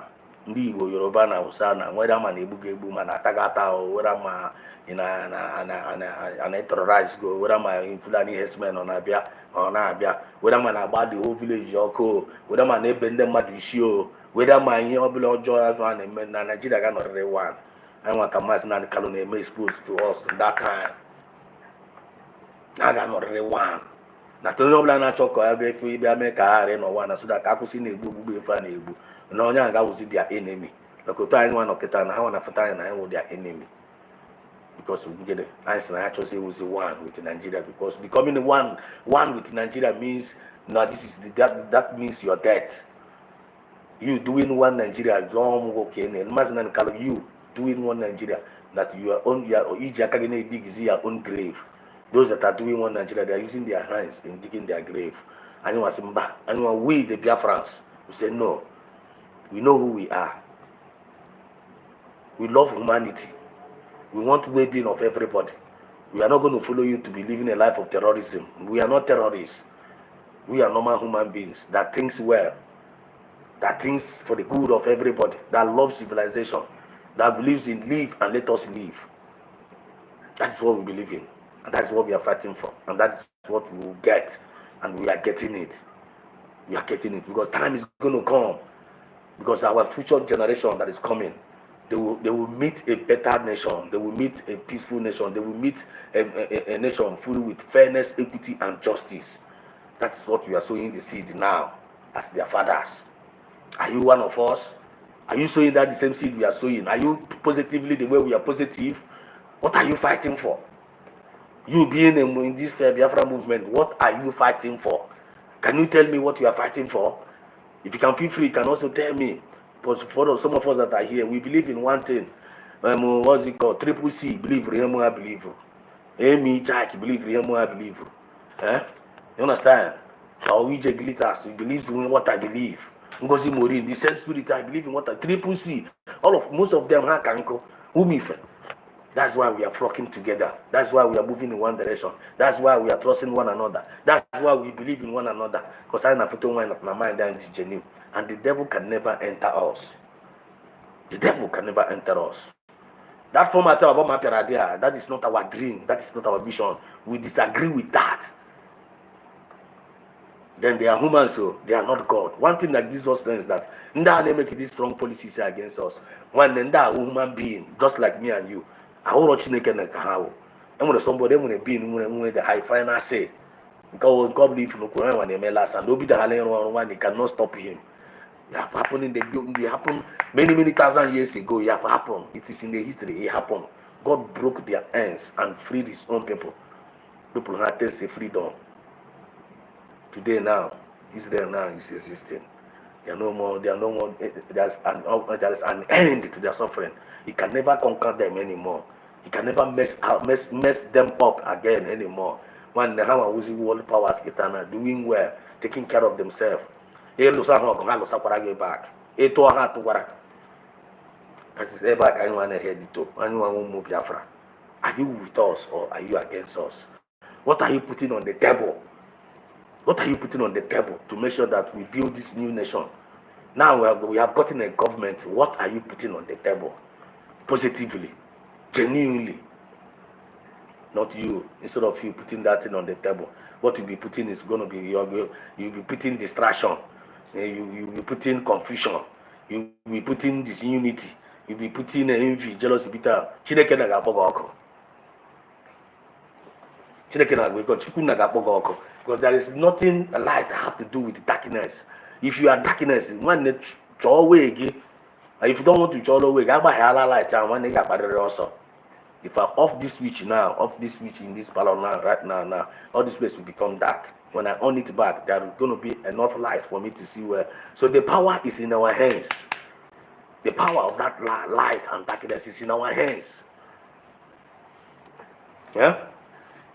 Ndi Igbo, Yoruba na Hausa na whether man ebu man atagata or whether man in a terrorize go, whether man Fulani herdsmen on Abia or na Abia, whether man about the whole village Yoko, whether man bend them mad issue, whether man here below joy and men Nigeria can already one. I want Kamas and Kalone may exposed to us that time. I got already one. Not only na choko ebe fu ibe America are no one so that akusi na egbu gbugbu efa na egbu na onye aga wuzi their enemy lokoto anyị nwa nọkịta na ha na fata na anyị their enemy because we get it nice na actually was one with Nigeria because becoming one with Nigeria means no this is that means your death. You doing one Nigeria don't okay imagine you doing one Nigeria that you are each akagene dig is your own grave. Those that are doing one Nigeria, they are using their hands in digging their grave. And you want to say, and we, the Biafrans, we say, no. We know who we are. We love humanity. We want well-being of everybody. We are not going to follow you to be living a life of terrorism. We are not terrorists. We are normal human beings that thinks well, that thinks for the good of everybody, that loves civilization, that believes in live and let us live. That is what we believe in. And that's what we are fighting for. And that is what we will get. And we are getting it. We are getting it. Because time is going to come. Because our future generation that is coming, they will meet a better nation. They will meet a peaceful nation. They will meet a nation full with fairness, equity, and justice. That's what we are sowing the seed now as their fathers. Are you one of us? Are you sowing that the same seed we are sowing? Are you positively the way we are positive? What are you fighting for? You being in this Biafra movement, what are you fighting for? Can you tell me what you are fighting for? If you can feel free, you can also tell me. Because for some of us that are here, we believe in one thing. What's it called? Triple C, believe, I believe. Amy, Jack, believe, I believe. You understand? How we glitters, we believe in what I believe. Ngozi Mori, the same spirit, I believe in what I Triple C. Most of them have kanko. That's why we are flocking together. That's why we are moving in one direction. That's why we are trusting one another. That's why we believe in one another. Because I have to my mind and genuine. And the devil can never enter us. The devil can never enter us. That format about my idea, that is not our dream. That is not our vision. We disagree with that. Then they are humans, so they are not God. One thing like this was is that they make these strong policies against us. When they are human being, just like me and you. I will watch Nick and how. And when somebody being the high final say, God believe in the when they may last and be the Halen one, they cannot stop him. It have happened it happened many thousand years ago. It have happened. It is in the history. It happened. God broke their hands and freed his own people. People had tasted freedom. Today now, Israel now is existing. They are no more. There is an end to their suffering. He can never conquer them anymore. He can never mess them up again anymore. When the Hama was world powers doing well, taking care of themselves. Back. That is ever anyone ahead to anyone who move Biafra. Are you with us or are you against us? What are you putting on the table? What are you putting on the table to make sure that we build this new nation? Now we have gotten a government. What are you putting on the table? Positively, genuinely. Not you. Instead of you putting that thing on the table, what you'll be putting is going to be you'll be putting distraction. You'll be putting confusion. You'll be putting disunity. You'll be putting envy, jealousy, bitter. Chineke na ga-akpọ ọkụ. Because there is nothing light have to do with darkness. If you are darkness, when they draw away again, if you don't want to draw away, I buy light and when they got battery also. If I off this switch now, off this switch in this palette now, right now, all this place will become dark. When I on it back, there is going to be enough light for me to see where. So the power is in our hands. The power of that light and darkness is in our hands. Yeah?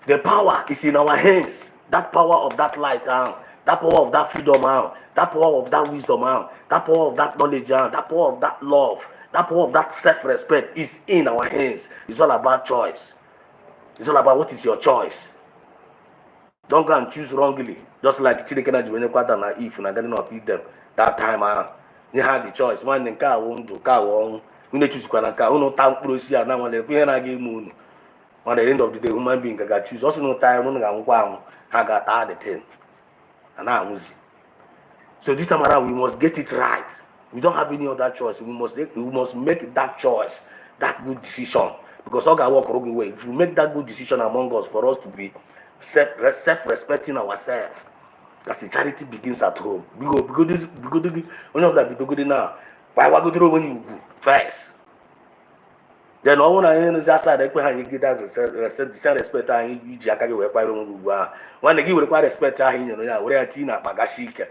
The power is in our hands. That power of that light, that power of that freedom, that power of that wisdom, that power of that knowledge, that power of that love, that power of that self-respect is in our hands. It's all about choice. It's all about what is your choice. Don't go and choose wrongly. Just like Chineke na Jiwene Kwata na if na didn't feed them that time, you had the choice. One in car won't do car won't. You need to choose Kwanaka. Uno tank prosia now when they na game moon. At the end of the day, human being can choose. Also, no time, no one I got the thing. And I was. So this time around, we must get it right. We don't have any other choice. We must make that choice, that good decision. Because all got walk wrong way. If we make that good decision among us, for us to be self-respecting ourselves, as the charity begins at home. Because when you have good now, why we go to when you first? Then all I know is outside they get that respect and you jacka we quite when they give require respect we're tina bagashike.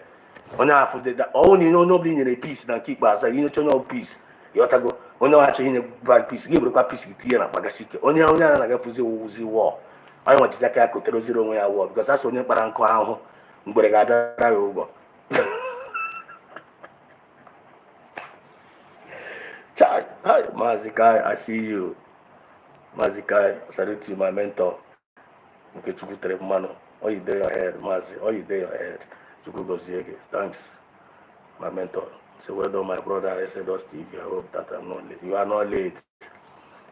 When I for that only nobody in a peace and keep us no peace. You ought to go when you actually in a bad peace, give require peace with tea and bagashike. Only I get for war. I want to say I could tell 0 when I war because that's only paranko but I got over. Hi, Mazikai, I see you. Mazikai, salute to you, my mentor. Okay, Chukutremano. All you day ahead, Mazi. All you day ahead. Chukugoziege. Thanks, my mentor. So well done, my brother. Exodus TV. I hope that I'm not late. You are not late.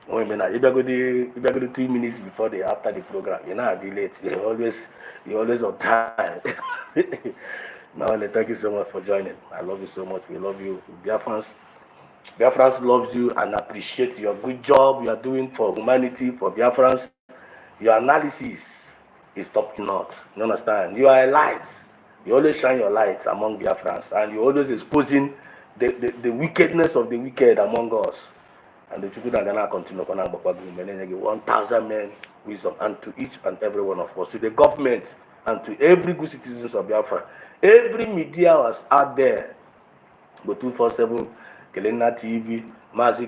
If you go 2 minutes before after the program, you're not late. You're always on time. Now, thank you so much for joining. I love you so much. We love you. Biafrans loves you and appreciate your good job you are doing for humanity, for Biafrans. Your analysis is top notch. You understand? You are a light. You always shine your light among Biafrans, and you're always exposing the wickedness of the wicked among us. And the Chukwu Nagana continue 1,000 men wisdom, and to each and every one of us, to the government and to every good citizens of Biafra. Every media was out there. Go 247. Kelena TV, Mazi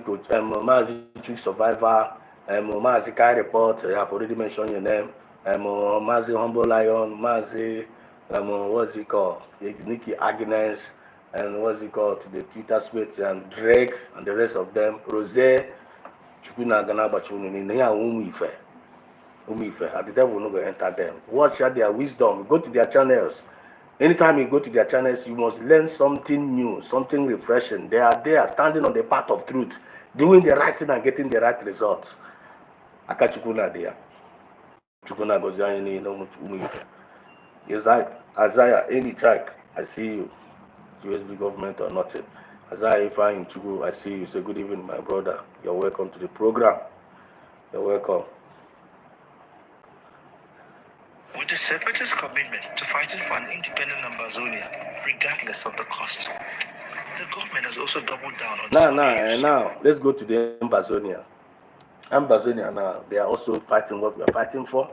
Trick Survivor, Mazi Kai Report, I have already mentioned your name, Mazi Humble Lion, Mazi, what's it called? Nikki Agnes, and what's it called? To the Twitter space, and Drake, and the rest of them, Rose, Chukuna Ganabachuni, Nia Umife, and the devil will not enter them. Watch their wisdom, go to their channels. Anytime you go to their channels, you must learn something new, something refreshing. They are there, standing on the path of truth, doing the right thing and getting the right results. Akachukuna there. Chukuna goes Isaiah, any check, I see you. USB government or nothing. Isaiah, if I'm Chuku, I see you. Say good evening, my brother. You're welcome to the program. You're welcome. With the separatist commitment to fighting for an independent Ambazonia, regardless of the cost, the government has also doubled down on Now, let's go to the Ambazonia. Ambazonia now, they are also fighting what we are fighting for.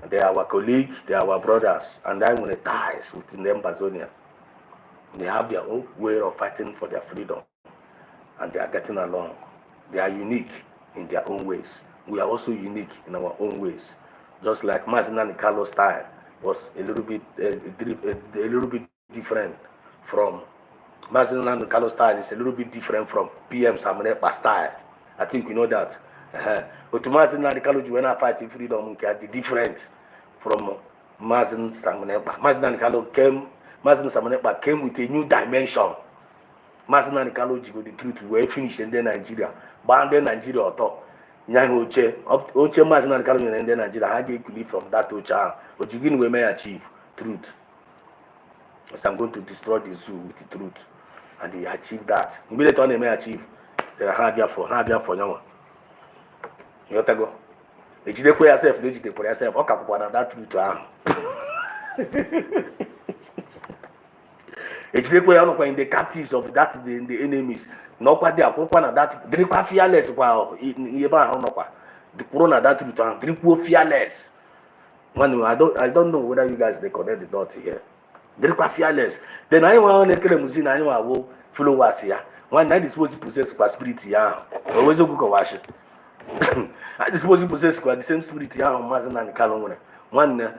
They are our colleagues, they are our brothers, and I'm going to ties within the Ambazonia. They have their own way of fighting for their freedom, and they are getting along. They are unique in their own ways. We are also unique in our own ways. Just like Mazinani Carlos style was a little bit different from Mazinani Carlos style is a little bit different from PM Samanepa style. I think we know that. But Mazinani Carlos when I fighting freedom are different from Mazin Samanepa. Mazinani Carlos came with a new dimension. Mazinani Carlos go the truth we finish in Nigeria. But then Nigeria auto. Nyang Oche Mazinani Carlos in Nigeria. How do you from that Ocha? But you we may achieve truth. Because I'm going to destroy the zoo with the truth. And they achieve that. Immediately they may achieve. They are hard for young. You go. If you put yourself, you put yourself. Okay, that truth. If you put in the captives of that the enemies. No kwa they are that. They are fearless. Wow. The corona that truth. They are fearless. Man, I don't know whether you guys they connect the dots here. They are fearless. Then I want to kill them. See, I will follow us here. One night is supposed to possess spirit. Yeah, always a good wash. I suppose you possess the same spirit. Yeah, Mazan and Kalon. One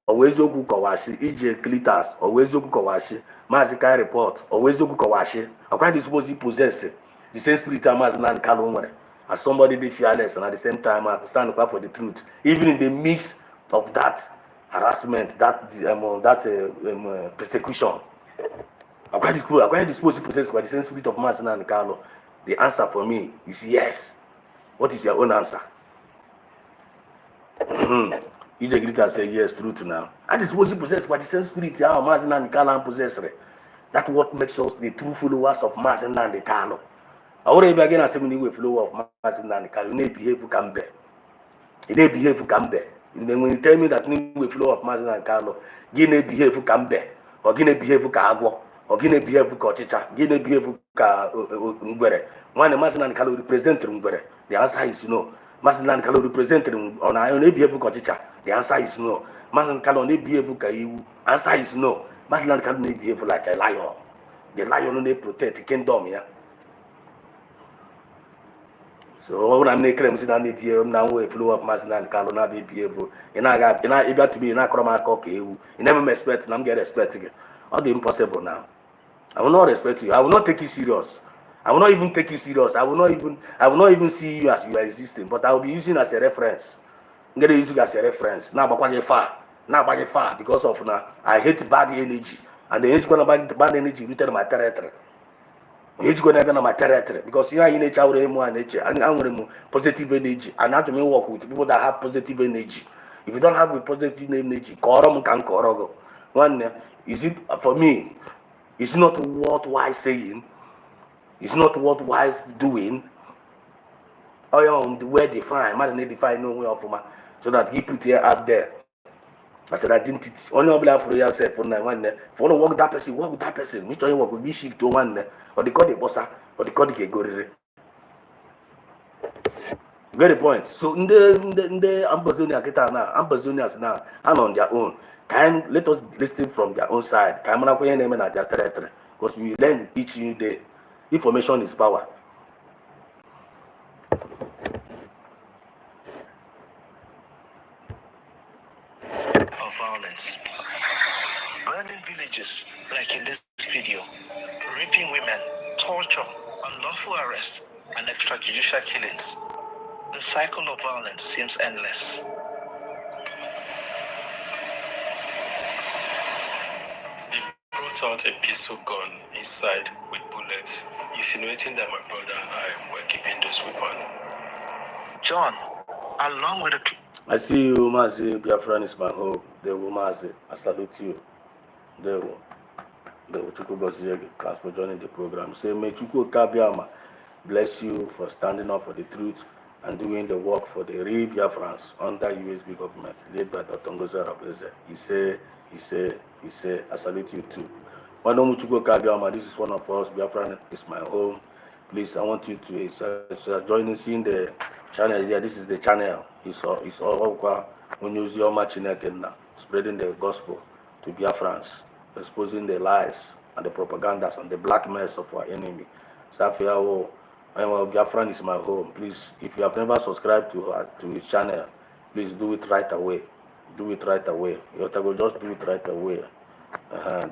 always a good wash. EJ Clitas always a good wash. Mazika report always a good wash. I can't suppose you possess the same spirit. Mazan and Kalon. As somebody they fearless and at the same time I stand up for the truth, even in the midst of that harassment, that persecution. I'm quite disposed to possess by the same spirit of Mazina and Carlo. The answer for me is yes. What is your own answer? You just greet and say yes, truth now. I disposed to possess by the same spirit of Mazina and Carlo and possess. That's what makes us the true followers of Mazina and Carlo. I already begin as many way follower of Mazina and Carlo. You need behave for Cambe. You need behave for Cambe. Then when you tell me that new way flow of Mazina and Carlo, you need behave for Cambe, or you need behave for Agua, or you need behave for Cochicha, you need behave for Ngwere. When the Mazina and Carlo represent Ngwere, the answer is no. Mazina and Carlo represent on I only behave for Cochicha, the answer is no. Mazina and Carlo only behave for Kaiwu, answer is no. Mazina and Carlo only behave like a lion. The lion only protect the kingdom, yeah. So when I'm making them sit down, I'm now way flow of Mazina and Carlo now be behave. And I able to be in a chroma cock. You never expect, and I'm getting respected. All the impossible now. I will not respect you. I will not take you serious. I will not even take you serious. I will not even see you as you are existing. But I will be using as a reference. I'm gonna use you as a reference. Now, but far because of now I hate bad energy, and the energy gonna bad energy rooted in my territory. It's going to be on my territory because you are in nature and nature, and I'm positive energy. And how to work with people that have positive energy. If you don't have a positive energy, Korom can Korogo. One is it for me? It's not worthwhile saying. It's not worthwhile doing. Oh, yeah, the way define, man, they define no way of so that he put here out there. I said identity. Only obliged for yourself for one. For no work that person, work with that person. Which one work will be shift to one, or they call the bossa, or they call the gegorere. Very point. So in the Ambazonians now, and on their own. Let us listen from their own side. Can man acquire them at their territory? Because we learn each new day. Information is power. Of violence. Burning villages, like in this video, raping women, torture, unlawful arrest, and extrajudicial killings. The cycle of violence seems endless. They brought out a pistol gun inside with bullets, insinuating that my brother and I were keeping those weapons. John, along with the... I see you, Mazi. BIAFRA is my hope. They will, Mazi. I salute you. They will. Chuku Goziyegi, thanks for joining the program. Say, may Chuku Kabiama bless you for standing up for the truth and doing the work for the real Biafrans under USB government, led by Dr. Ngozi Arabeze. He say, I salute you too. Madam Chuku Kabiama, this is one of us. Biafra is my home. Please, I want you to join us in the channel here. This is the channel. It's all when you use your Chineke, spreading the gospel to Biafrans, exposing the lies and the propagandas and the blackmails of our enemy. Safia, Biafran is my home. Please, if you have never subscribed to his channel, please do it right away. Do it right away. You just do it right away.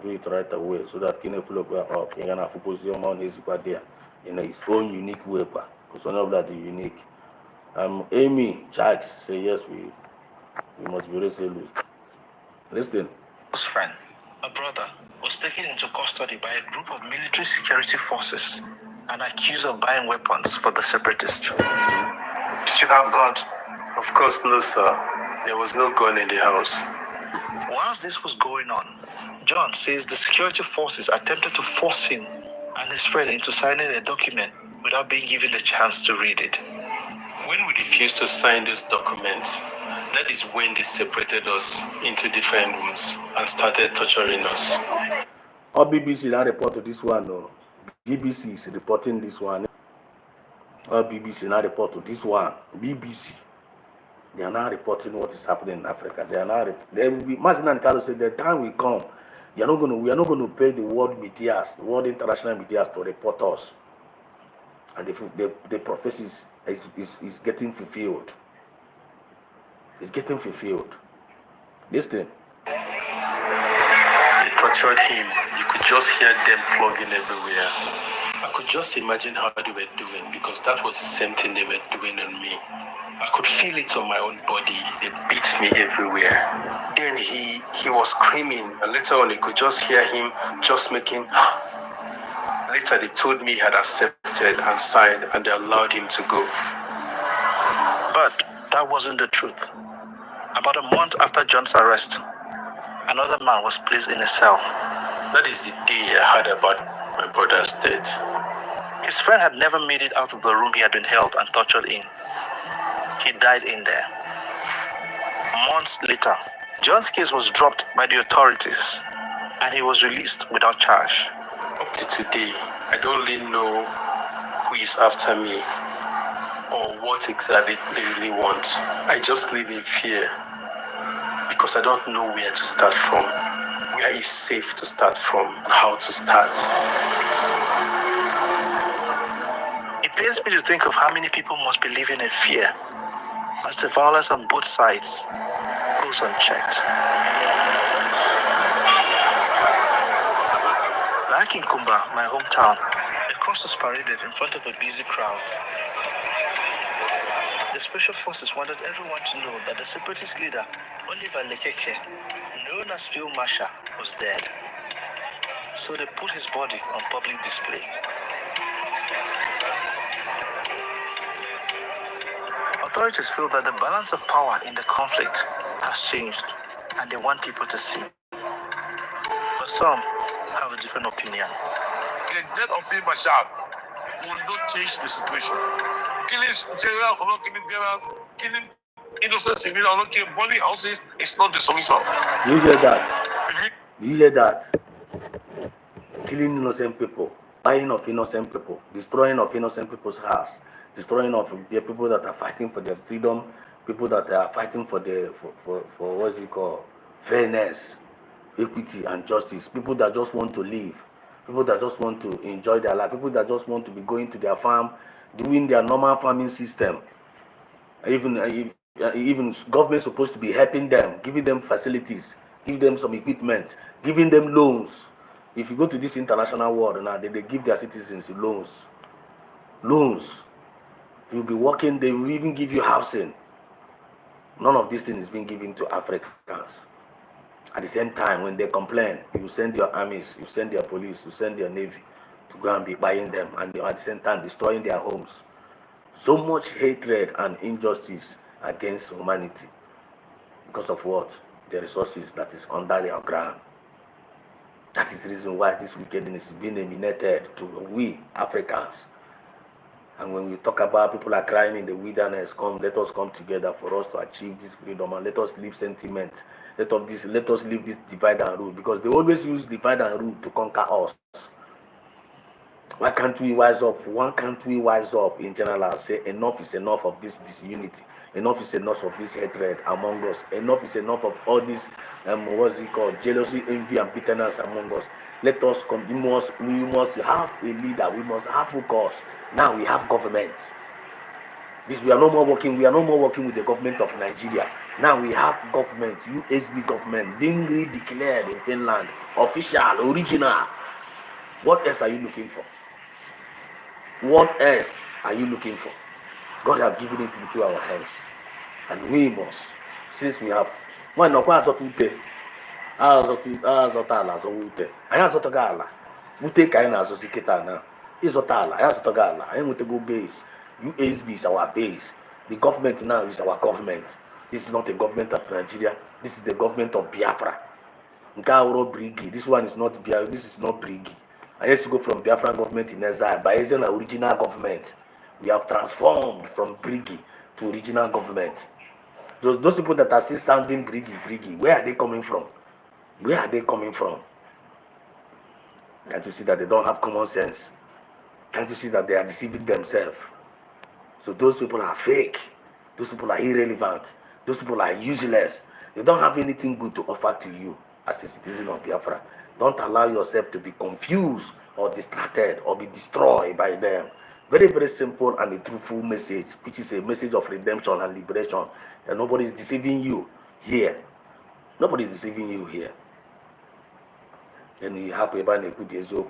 Do it right away so that can follow up. You're gonna focus your money is there in his own unique way. Because one of that is unique. Amy Jacks say yes, we must be resolute. Listen. His friend, a brother, was taken into custody by a group of military security forces and accused of buying weapons for the separatists. Did you have guns? Of course, no, sir. There was no gun in the house. Whilst this was going on, John says the security forces attempted to force him and his friend into signing a document without being given the chance to read it. When we refused to sign those documents, that is when they separated us into different rooms and started torturing us. All BBC now report to this one, no. BBC is reporting this one. All BBC now report to this one. BBC. They are now reporting what is happening in Africa. They will be. Mazin and Carlos said the time will come. We are not going to pay the world media, the world international media to report us. And the prophecy is getting fulfilled. It's getting fulfilled. Listen. They tortured him. You could just hear them flogging everywhere. I could just imagine how they were doing because that was the same thing they were doing on me. I could feel it on my own body. They beat me everywhere. Then he was screaming, and later on you could just hear him just making. Later they told me he had accepted and signed, and they allowed him to go. But that wasn't the truth. About a month after John's arrest, another man was placed in a cell. That is the day I heard about my brother's death. His friend had never made it out of the room he had been held and tortured in. He died in there. Months later, John's case was dropped by the authorities and he was released without charge. Up to today, I don't really know who is after me or what exactly they really want. I just live in fear because I don't know where to start from, where is safe to start from, and how to start. It pains me to think of how many people must be living in fear as the violence on both sides goes unchecked. Like in Kumba, my hometown, a cross was paraded in front of a busy crowd. The special forces wanted everyone to know that the separatist leader, Oliver Lekeke, known as Phil Marshall, was dead. So they put his body on public display. Authorities feel that the balance of power in the conflict has changed and they want people to see. But some have a different opinion. The death of Phil Marshall will not change the situation. Killing general or not killing general, killing innocent civilians or not killing burning houses is not the solution. Do you hear that? Do you hear that? Killing innocent people, buying of innocent people, destroying of innocent people's house, destroying of the people that are fighting for their freedom, people that are fighting for what you call fairness, equity and justice, people that just want to live, people that just want to enjoy their life, people that just want to be going to their farm, doing their normal farming system. Even government supposed to be helping them, giving them facilities, giving them some equipment, giving them loans. If you go to this international world now, they give their citizens loans. You'll be working, they will even give you housing. None of these things is being given to Africans. At the same time, when they complain, you send your armies, you send your police, you send your navy to go and be buying them, and at the same time destroying their homes. So much hatred and injustice against humanity because of what? The resources that is under their ground. That is the reason why this wickedness is being eliminated to we Africans. And when we talk about people are crying in the wilderness, let us come together for us to achieve this freedom, and let us leave sentiment. Let us leave this divide and rule, because they always use divide and rule to conquer us. Why can't we wise up? Why can't we wise up in general and say enough is enough of this disunity? Enough is enough of this hatred among us. Enough is enough of all this, what's it called? Jealousy, envy, and bitterness among us. Let us come. We must have a leader. We must have focus. Now we have government. We are no more working with the government of Nigeria. Now we have government, USB government, being declared in Finland, official, original. What else are you looking for? What else are you looking for? God has given it into our hands, and we must, since we have one of us ute azọta ala azọwa ute, anyị azọtaga ala ute ka anyị na-azọzi kịta na ịzọta ala, anyị azọtaga ala, anyị nwetago base. USB is our base. The government now is our government. This is not the government of Nigeria. This is the government of Biafra. This one is not Biafra. This is not Brigi. I used to go from Biafran government in exile by using an original government. We have transformed from Brigi to original government. Those people that are still sounding Brigi, where are they coming from? Where are they coming from? Can't you see that they don't have common sense? Can't you see that they are deceiving themselves? So those people are fake. Those people are irrelevant. Those people are useless. They don't have anything good to offer to you as a citizen of Biafra. Don't allow yourself to be confused or distracted or be destroyed by them. Very, very simple and a truthful message, which is a message of redemption and liberation. And nobody is deceiving you here. Nobody is deceiving you here. Then you have to manipulate your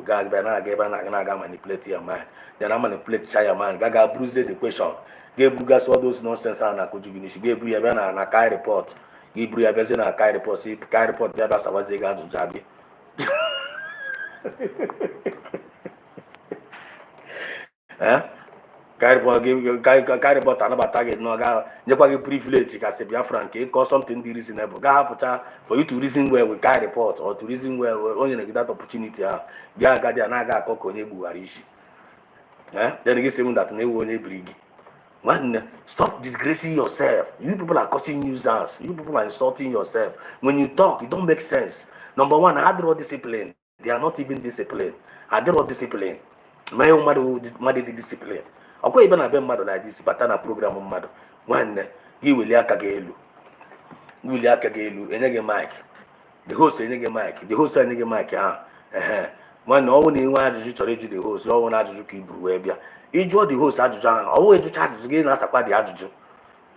mind. Then I manipulate your mind. Gaga bruise the question. Give Brugas all those nonsense and I could finish. Give Briabana and a Kai report. Give Briabana a Kai report. See, Kai report, Biabas was the guy to Jabi. Kai report another target. No, you privilege. I say, Biafran, cause something reasonable. For you to reason well with Kai report or to reason well, only that opportunity. Then you say that never bring. Man, stop disgracing yourself. You people are causing nuisance. You people are insulting yourself. When you talk, it don't make sense. Number one, I had discipline. They are not even disciplined. I don't discipline. My own mother discipline. Okay, even I be mad like this, but I program mad. One, he will yakagelu. Will yakagelu. Enege mic. The host enege mic. The host enege mic. One only one to reach the host. No one had to keep Bruebia. He drew the host at John. Always to charge again as a party adjutant.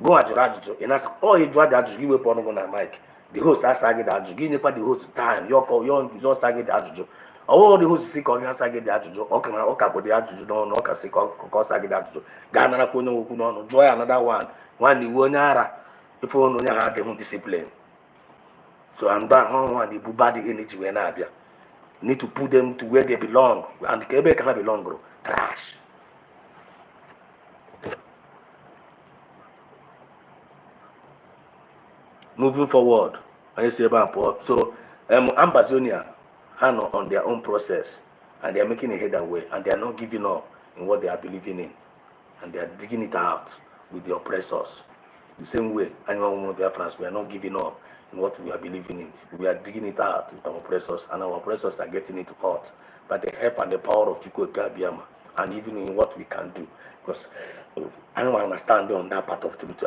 Go at your adjutant and ask, oh, he drew that you were on a mic. The host has sagged adjutant. Give the host time. Your call, your sagged adjutant. Oh, the host sick on your sagged adjutant. Okay, okay, but the adjutant don't know, because sagged adjutant. Ghana Kuno, joy another one. One the Wonara. If you know how to discipline. So I'm back on the body energy when I need to put them to where they belong. And Quebec cannot belong, bro. Trash. Moving forward, I say about port. So, Ambazonia are on their own process, and they are making a headway, and they are not giving up in what they are believing in, and they are digging it out with the oppressors. The same way, anyone who knows France, we are not giving up in what we are believing in. We are digging it out with our oppressors, and our oppressors are getting it hot by the help and the power of Chukwu Gabiama, and even in what we can do, because I don't understand on that part of truth.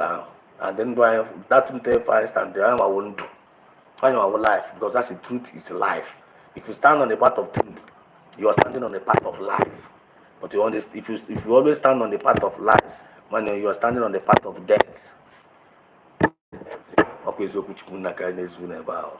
And then that truth if I stand there, I won't do. I know our life, because that's the truth is life. If you stand on the path of truth, you are standing on the path of life. But you if you always stand on the path of lies, man, you are standing on the path of death. Okay, so which kuna kaine zuna ba.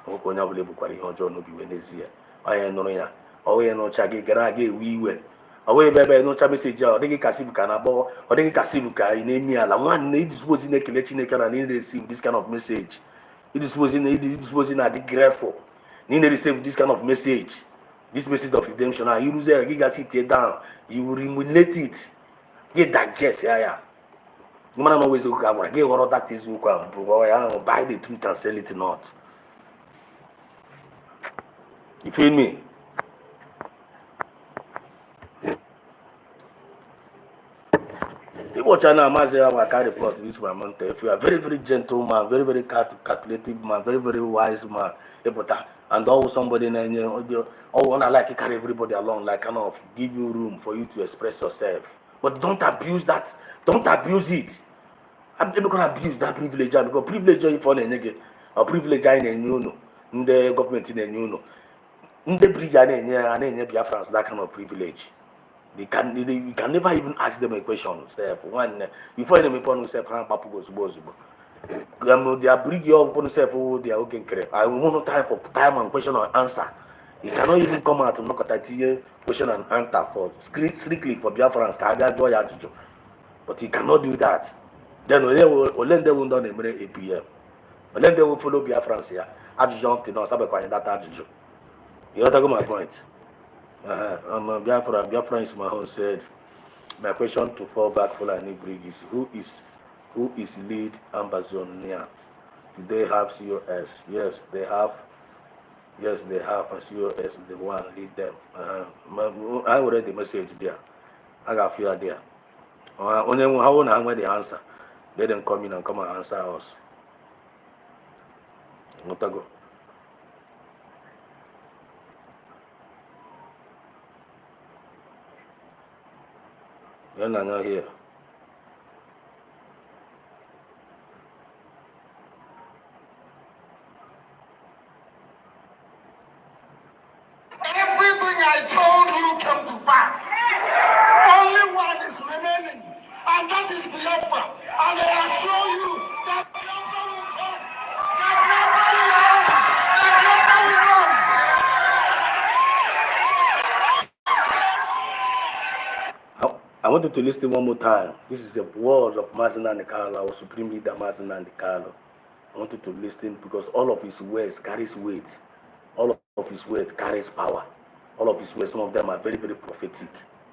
Oko nya bole bukwari hojo no bi wenezie. Aye no ya. Owe no chage gara ge wiwe. Owe bebe no cha message o digi kasibu kana bo, o digi kasibu ka inemi ala. One need suppose in ekele Chineke na need receive this kind of message. It is supposing to be grateful. Need receive this kind of message. This message of redemption. You lose it, you sit it down. You will ruminate it. You digest yeah. No man always look at what get all that is you can buy the truth and sell it not. You feel me? You watch now, I carry report this month. If you are very, very gentle man, very, very calculative man, very, very wise man, but and always somebody wanna like carry everybody along, like kind of give you room for you to express yourself. But don't abuse that. Don't abuse it. I'm not gonna abuse that privilege because privilege if on a or privilege I know the government in the bridge and Biafrans that kind of privilege. You can never even ask them a question. One before them upon self papu goes. They are bring you upon self, they are okay. I want no time for time and question or answer. You cannot even come out and look at that question and answer for strictly for Biafrans. But he cannot do that. Then they will done a 8 p.m. They will follow Biafrans here. Adjunct to not sabe that adjunct. You understand my point? Biafra is my own said. My question to fall back for any bridge is who is lead ambassador? Do they have COS? Yes, they have. Yes, they have a COS. The one lead them. I already the message there. I got fear there. Only how when they answer, let them come in and come and answer us. What to go? You're not here. Everything I told you came to pass. Only one is remaining, and that is Biafra. And I assure you that Biafra will come. That Biafra will come. That Biafra will come. I want you to listen one more time. This is the words of Mazina Nikalo, our Supreme Leader Mazina Nikalo. I want you to listen because all of his words carries weight. All of his words carries power. All of his words, some of them are very, very prophetic.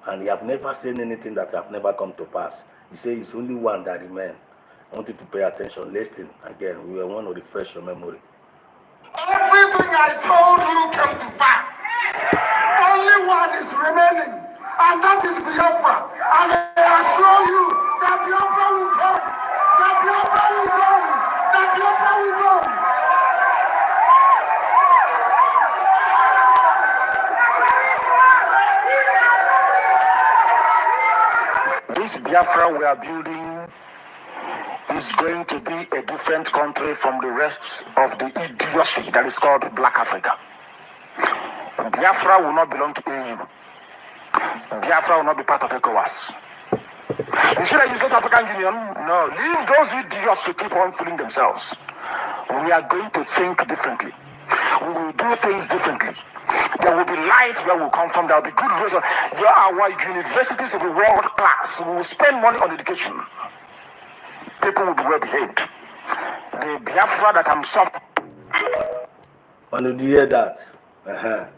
And he have never said anything that have never come to pass. He says it's only one that remains. I want you to pay attention. Listen again. We want to refresh your memory. Everything I told you came to pass. Only one is remaining, and that is Biafra. And I assure you that Biafra will come. That Biafra will come. That Biafra will come. This Biafra we are building is going to be a different country from the rest of the idiocy that is called Black Africa. Biafra will not belong to EU. Biafra will not be part of ECOWAS. You see that South African Union? No, leave those idiots to keep on fooling themselves. We are going to think differently. We will do things differently. There will be light where we come from. There will be good results. Our universities will be world class. We will spend money on education. People will be well behaved. The Biafra that I'm suffering. When you hear that,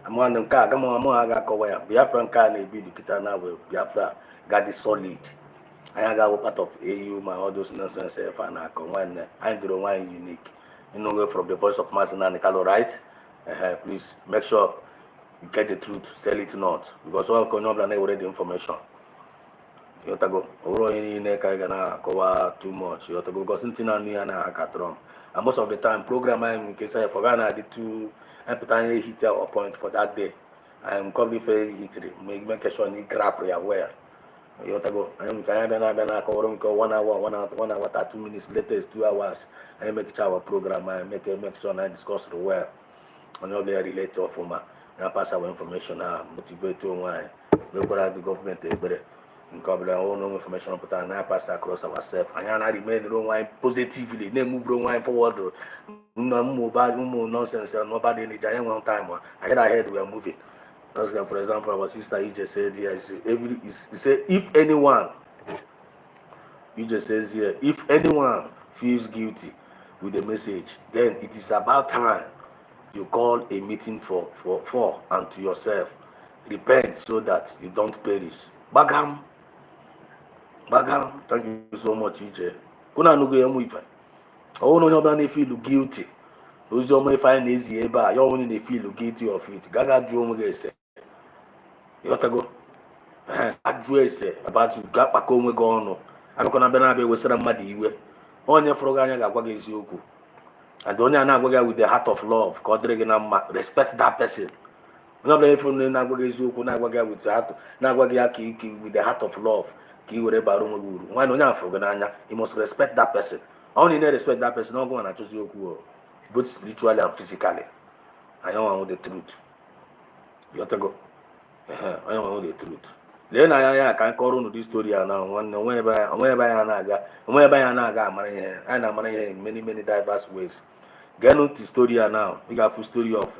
I'm on the car. Come on, I got cover. Biafra can be the Kitana with Biafra got the solid. I got part of AU, my all those nonsense. And I come one. I do one unique. You know, from the voice of Mazina Nikalo, right? Please make sure you get the truth, sell it not. Because all can not already the information. You have to go. Too much. You have to go because something on me and and most of the time, program I'm case I forgot I did to put a hit or point for that day. I'm probably very hit. Make sure you grab aware. You have to go. I'm kind of 1 hour, 1 hour, 2 minutes later, it's 2 hours. I make our program. I make sure I discuss the where. On your day relate to for I pass our information. Motivate to why we go the government. All no information put and I pass across ourselves. And I remain wrong positively. They move wrong forward. No bad, no nonsense. Nobody any giant one time. Ahead we are moving. For example, our sister he just said here. He said if anyone, he just says here, if anyone feels guilty with the message, then it is about time you call a meeting for and to yourself. Repent so that you don't perish. Bagam, thank you so much, EJ. Kuna nugu ya muifa. Oh no, nobody feel guilty. Those who may find easy eba, you only feel guilty of it. Gaga drum gese. You have to go. Address about you got back home go on. I'm gonna be able to say madi iwe. Onye froga anya ga-agwa gị eziokwu. And the only one with the heart of love, respect that person. Not playing for with the heart, with the heart of love. Why no you must respect that person. Only respect that person, not going to choose you both spiritually and physically. I don't want the truth. You have to go. I don't want the truth. Then I can call on this story now. Whenever I in many diverse ways. Get notice story now. We got full story of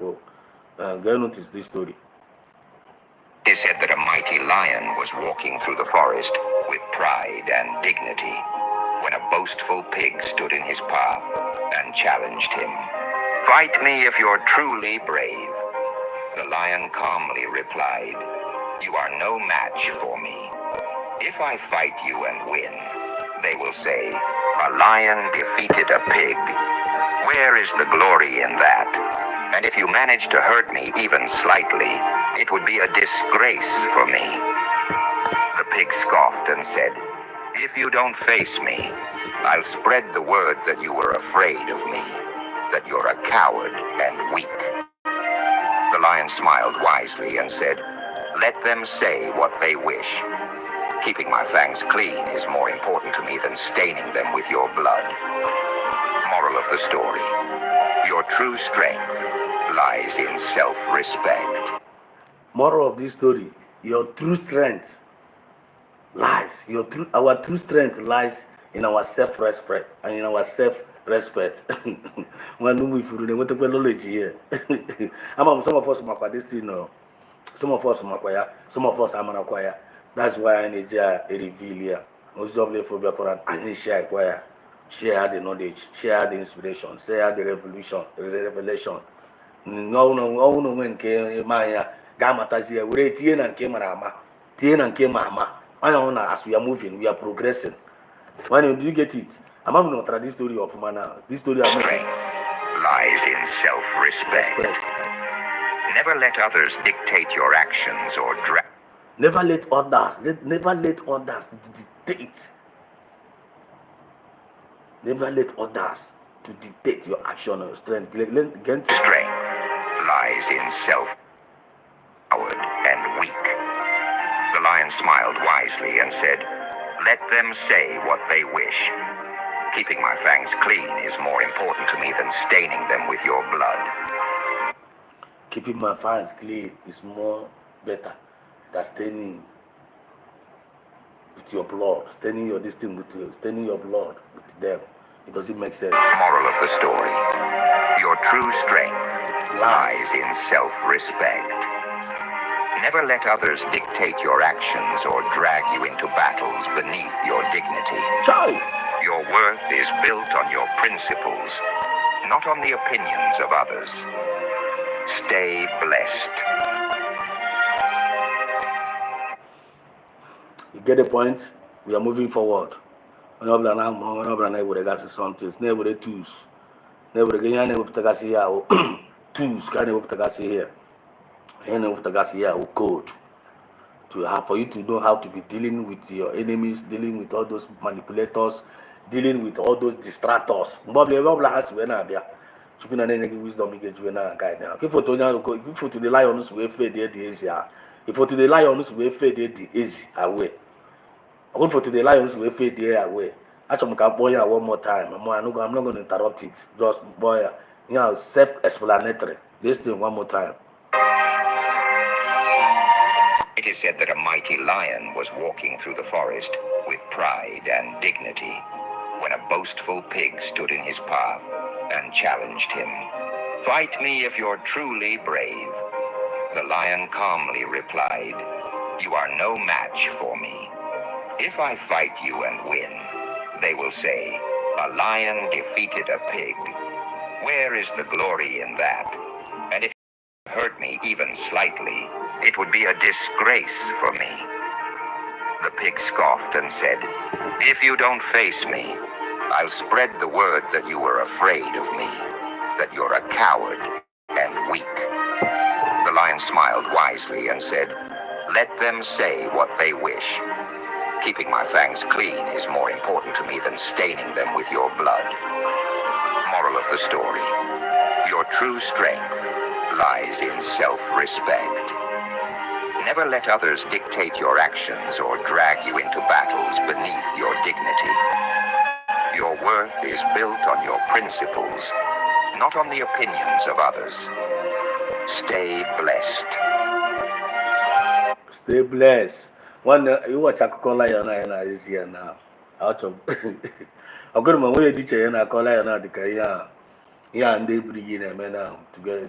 get notice this story. It is said that a mighty lion was walking through the forest with pride and dignity when a boastful pig stood in his path and challenged him. "Fight me if you're truly brave." The lion calmly replied, "You are no match for me. If I fight you and win, they will say, 'A lion defeated a pig.' Where is the glory in that? And if you manage to hurt me even slightly, it would be a disgrace for me." The pig scoffed and said, "If you don't face me, I'll spread the word that you were afraid of me, that you're a coward and weak." The lion smiled wisely and said, "Let them say what they wish. Keeping my fangs clean is more important to me than staining them with your blood." Moral of the story: your true strength lies in self-respect. Moral of this story: your true strength lies. Our true strength lies in our self-respect and in our self-respect. When we feel the what knowledge here, some of us are this thing. Some of us are some of us are acquire. That's why I need a reveal here. Most of the phobia and share acquire. Share the knowledge, share the inspiration, share the revelation. No when came Maya, Gamatazia, we Tien and Kemarama, Tien and Kemama. I don't know, as we are moving, we are progressing. When you do get it, I'm not try this story of Mana. This story of Strength lies in self-respect. Never let others dictate your actions or drag. Never let others dictate. Never let others to dictate your action or your strength. Strength lies in self-powered and weak. The lion smiled wisely and said, "Let them say what they wish. Keeping my fangs clean is more important to me than staining them with your blood." Keeping my fangs clean is more better than staining with your blood, staining your staining your blood with them. It doesn't make sense. Moral of the story: your true strength lies in self-respect. Never let others dictate your actions or drag you into battles beneath your dignity. Chai. Your worth is built on your principles, not on the opinions of others. Stay blessed. You get the point? We are moving forward. Something. Never tools. Never again. Tools can never here. And code to have for you to know how to be dealing with your enemies, dealing with all those manipulators, dealing with all those distractors. Wisdom guide now. If for to the lions we fade the easy. If for to the lions we fade the easy away. I for to the lions we fade the away. Actually, can boy one more time. I'm not going to interrupt it. Just boy, self-explanatory. Listen one more time. It is said that a mighty lion was walking through the forest with pride and dignity when a boastful pig stood in his path and challenged him. "Fight me if you're truly brave." The lion calmly replied, "You are no match for me. If I fight you and win, they will say, 'A lion defeated a pig.' Where is the glory in that? And if you hurt me even slightly, it would be a disgrace for me." The pig scoffed and said, "If you don't face me, I'll spread the word that you were afraid of me, that you're a coward and weak." The lion smiled wisely and said, "Let them say what they wish. Keeping my fangs clean is more important to me than staining them with your blood." Moral of the story: your true strength lies in self-respect. Never let others dictate your actions or drag you into battles beneath your dignity. Your worth is built on your principles, not on the opinions of others. Stay blessed. Stay blessed. One, you watch a color is here now. Out of I'm going to my way teacher and I call now the career. Yeah, and they bring in a man now together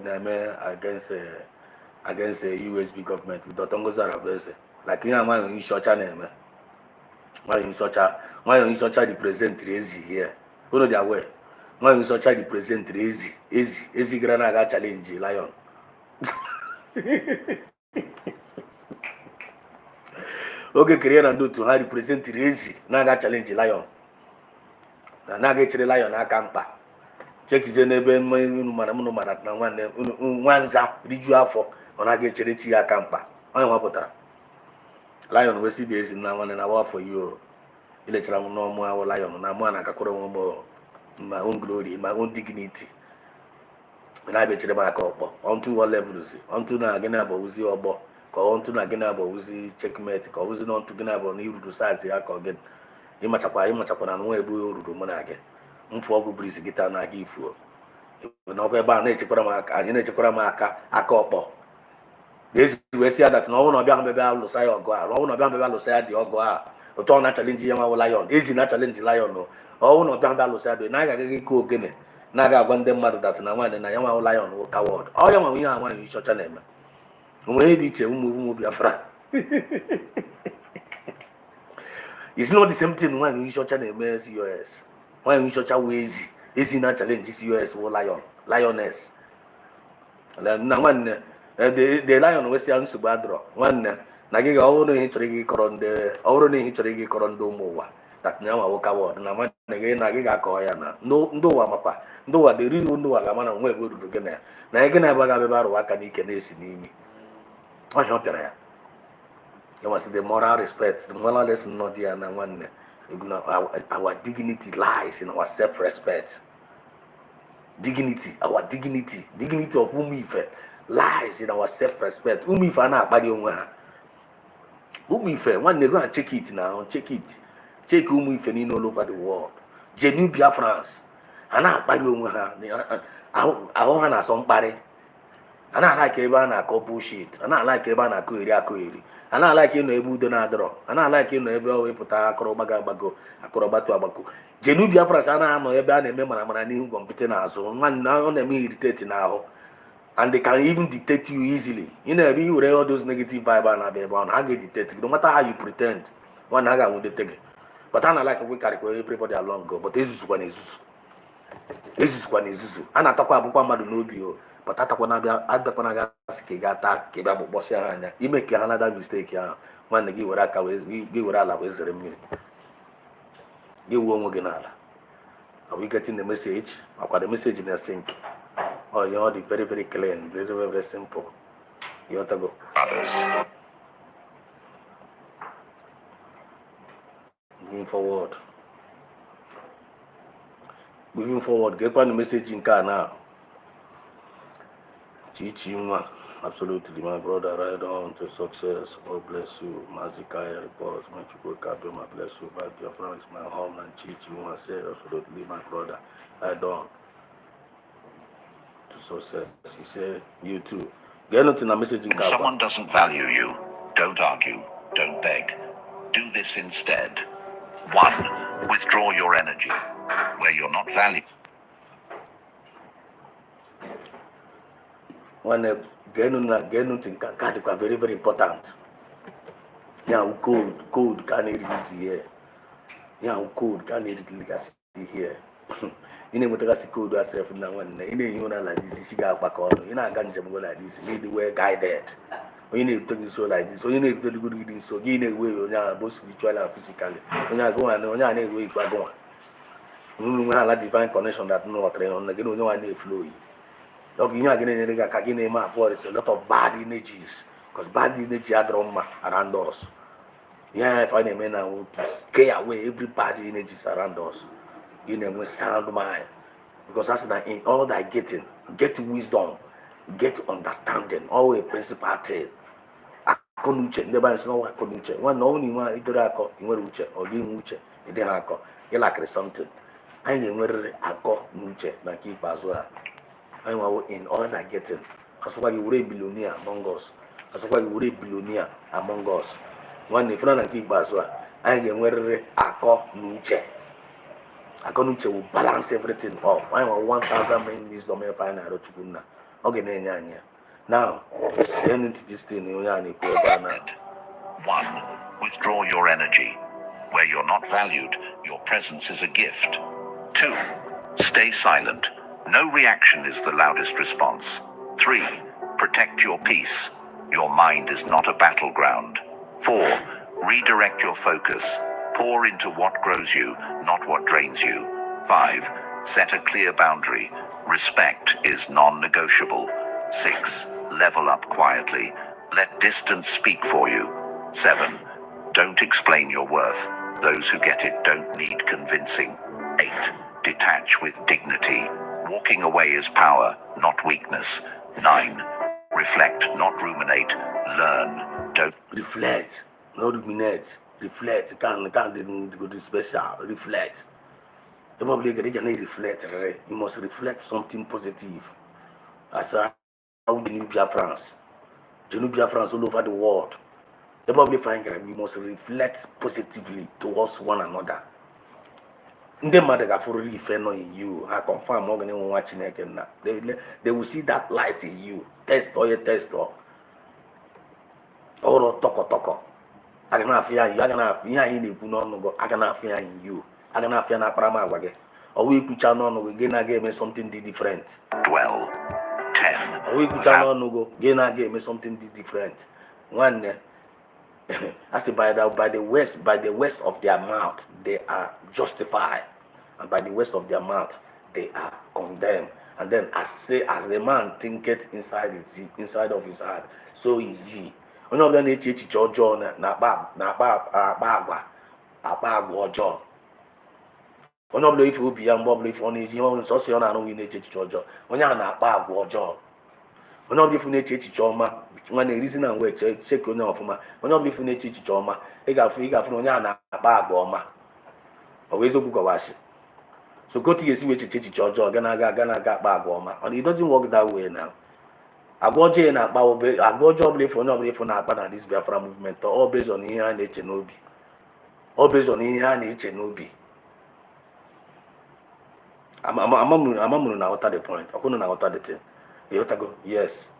against the USB government with the Tongos Arabese. Like my in such a name. My in such a the president Tracy here. Who know their way? My in such a the president easy Granaga challenge lion. Okay, Korean and do to how represent Razy. Naga challenge lion. Naga chile lion akampa. Check his neighbor, Manamuno na Wanza, Riju for on Naga chile akampa. I am a lion. We see this in now and an hour for you. Electra no more lion, Namana Kakoro, my own glory, my own dignity. And I bet you the back up. On to what levels? On to Naganaba, Uzi or Bo. On to Naganaba, Uzi checkmate, or Uzi on to Ganaba, you to size the alcohol again. Imachapa, and way blue to Monaghan. Unfogu breeze guitar na give you. No by nature Koramaka, in nature Koramaka, a couple. This we see that no one of young baby will say or go out. No one of young baby will say the Ogoa. Or turn not challenge lion. Easy not challenge lion. No. Or one of young baby will say the Naga go again. Naga one them mad that na one and I am a lion or coward. All young we are one you short a name. When did you move BIAFRA? It's not the same thing when you short a name as US. When you short a ways, is not challenge this US or lion, lioness. Now one the lion was young Subadro. One Nagiga only hitching corondo mowa. That now I walk out and I'm again Nagiga Koyana. No Mapa. No, what the real no Agamana and where good again. Nagana Bagaba Wakani can see me. I hope you're you must the moral respect, the moral lesson not there. And one, our dignity lies in our self respect. Dignity of whom we lies in our self respect. Whom we find out by the whom we one they go and check it now, check whom we find all over the world. Genuine BIAFRANS. And I by the I want somebody. And I like Ebana call bullshit. And I like Ebana query. And I like Ebu Donadro. And I like Ebu Puta Acrobago, Acrobatu Abaco. Genuine BIAFRANS, and I'm a band and member and I knew competent. So one now on me irritating now. And they can even detect you easily. You know, you read all those negative vibes and I get detected. No matter how you pretend, one I will detect it. But I like we carry everybody along go. But this is when it's and I talk about Madu Nobio, but I talk about Skigata, Kebab Bosia, you make another mistake. When they give what I give what I love is a minute. Give one Ganala. Are we getting the message? I've got the message in a sync. Oh, you know, the very, very clean, very, very simple. You have to go. Others. Moving forward, get one message in car now. Chichima, absolutely, my brother, right on to success. God bless you. Mazikaya reports, Mechuko Kabema, bless you. But your friend is my home and Chichima said, absolutely, my brother, right on to success. He said, you too. Get nothing a message in car. When someone doesn't value you, don't argue, don't beg. Do this instead. 1. Withdraw your energy. Where you're not valued. One get nothing can very, very important. Yeah, code can read this here. Yeah, code can read legacy here. You know what I code yourself now and you know like this, she got back on. You know, I can't jump like this. You need to wear guided. You need to take it so like this. So you need to do good reading. So you need to way both spiritually and physically. When you go and you need to way go on. You have a divine connection that no one on again. You know I need flow. Okay, you are getting for it's a lot of bad energies because bad energy are drawn around us. Yeah, if I mean I want to scare away every bad energies around us. You know, with sound mind. Because that's not in all that getting, get wisdom, get understanding, always principal thing. Akonuche, never is no akonuche. One only one idrako, in uche, or being uche, idrako, you like something. I am very ako nuche, like keep as well. I'm in all that getting. That's why you will be billionaire among us. That's why you will be billionaire among us. One if not keep as well. I am very ako nuche. Akonuche will balance everything up. I am 1,000 main wisdom and find out to go. Okay, now, then into this thing, Method 1. Withdraw your energy. Where you're not valued, your presence is a gift. 2. Stay silent. No reaction is the loudest response. 3. Protect your peace. Your mind is not a battleground. 4. Redirect your focus. Pour into what grows you, not what drains you. 5. Set a clear boundary. Respect is non-negotiable. 6. Level up quietly. Let distance speak for you. 7. Don't explain your worth. Those who get it don't need convincing. 8. Detach with dignity. Walking away is power, not weakness. 9. Reflect, not ruminate. Learn. Don't reflect, not ruminate. Reflect, can't go to special. Reflect. The public reflect. You must reflect something positive. As how the new Biafrans, all over the world. The public find that we must reflect positively towards one another. They in you. I confirm Morgan watching again now. They will see that light in you. Test or toko. I can have fear you. I can have fear in you. I can have fear in you. I can have fear na prama wage. Or we could channel we gain again something different. dwell. 10. Or we could channel no go gain again something different. One I say by the west of their mouth they are justified, and by the west of their mouth they are condemned. And then as the man thinketh inside of his heart, so is he. Onye ọbụla na-eche echiche ọjọọ na-akpa agwa ọjọọ. Onye ọbụla ife obi ya mgbe ọbụla ife ọ na-eji ihe nsọsọ ya na-anụ na-eche echiche ọjọọ. Onye ahụ na-akpa agwa ọjọọ. Onye ọbụla ife na-eche echiche ọma nwa na-erizi na ngwa cheke onye ọfụma. Onye ọbụla ife na-eche echiche ọma ị ga-afụ na onye ahụ na-akpa agwa ọma. Ọ bụ eziokwu kọwashi. So go to esi echiche ọjọọ gana aga akpa agwa ọma. And it doesn't work that way now. Agwa ọjọọ na-akpa agwa ọjọọ ọbụla ife onye ọbụla ife na-akpa na this Biafra movement all based on ihe ha na-eche n'obi. All based on ihe ha na-eche n'obi. Amamunu na ghọta the point. Ọkụnụ na ghọta the thing. Go yes.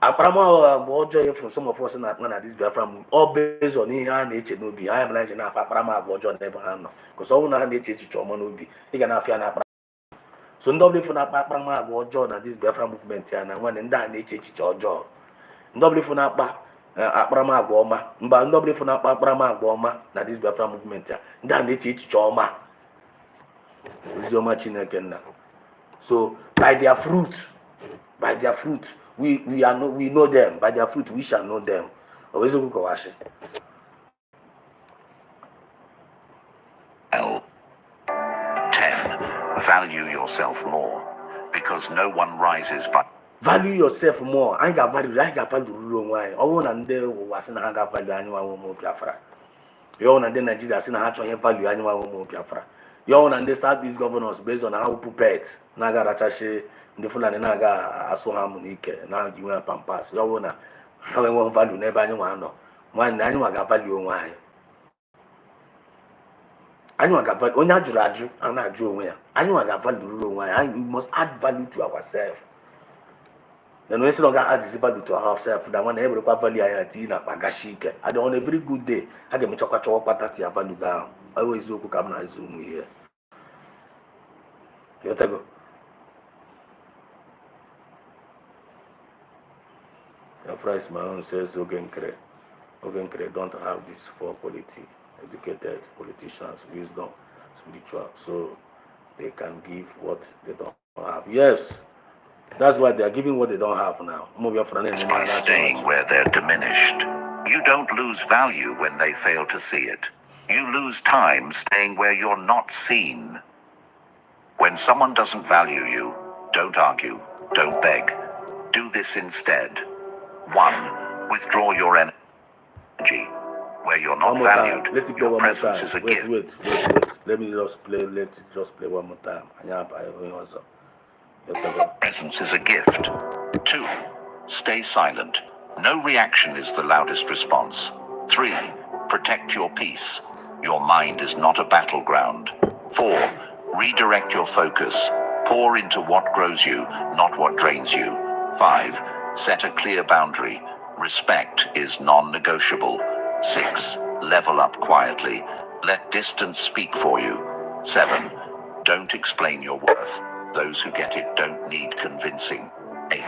Akparama agwa ọjọọ from some of us na-akpa na this Biafra movement all based on ihe ha na-eche n'obi. Ha na eche na-afa akparama agwa ọjọọ n'ebe ha nọ. Because ọ bụrụ na ha na-eche echiche ọma n'obi ị ga na-afịa na akpara. So ndị ọbụla ife na-akpa akparama agwa ọjọọ na this Biafra movement ya na nwanne ndị a na-eche echiche ọjọọ. Ndị ọbụla ife na-akpa akparama agwa ọma mba ndị ọbụla ife na-akpa akparama agwa ọma na this Biafra movement ya ndị a na-eche echiche ọma. Oziọma Chineke nna. So by their fruit we know them. By their fruit we shall know them. Owezoku Kawashi. 10. Value yourself more, because no one rises by. Value yourself more. I got value rule why. All one and there was in a value annual more Biafra. You own and then Nigeria seen a value annual more Biafra. You own and they start these governors based on how puppet Naga Rachashi, the Fulani Naga Asohamunike, now you want Pampas. You own a how I won't value never anyone. One annual got value why. Anyone got value. Only Raju and I drew where. Anyone got value why. We must add value to ourselves. Then we still got add this value to ourselves. That one every value I had in a bagashike. I don't on a very good day. I get me chocolate patati value down. I always look come na zoom here. You go. Your friends my own says Ogenkre don't have this for quality. Educated politicians, wisdom, spiritual, so they can give what they don't have. Yes, that's why they are giving what they don't have now. It's by staying where they're diminished. You don't lose value when they fail to see it. You lose time staying where you're not seen. When someone doesn't value you, don't argue, don't beg. Do this instead. 1. Withdraw your energy. Where you're not valued, your presence is a gift. Wait. Let me just play. Let it just play one more time. Presence is a gift. 2. Stay silent. No reaction is the loudest response. 3. Protect your peace. Your mind is not a battleground. 4. Redirect your focus. Pour into what grows you, not what drains you. 5. Set a clear boundary. Respect is non-negotiable. 6. Level up quietly. Let distance speak for you. 7. Don't explain your worth. Those who get it don't need convincing. 8.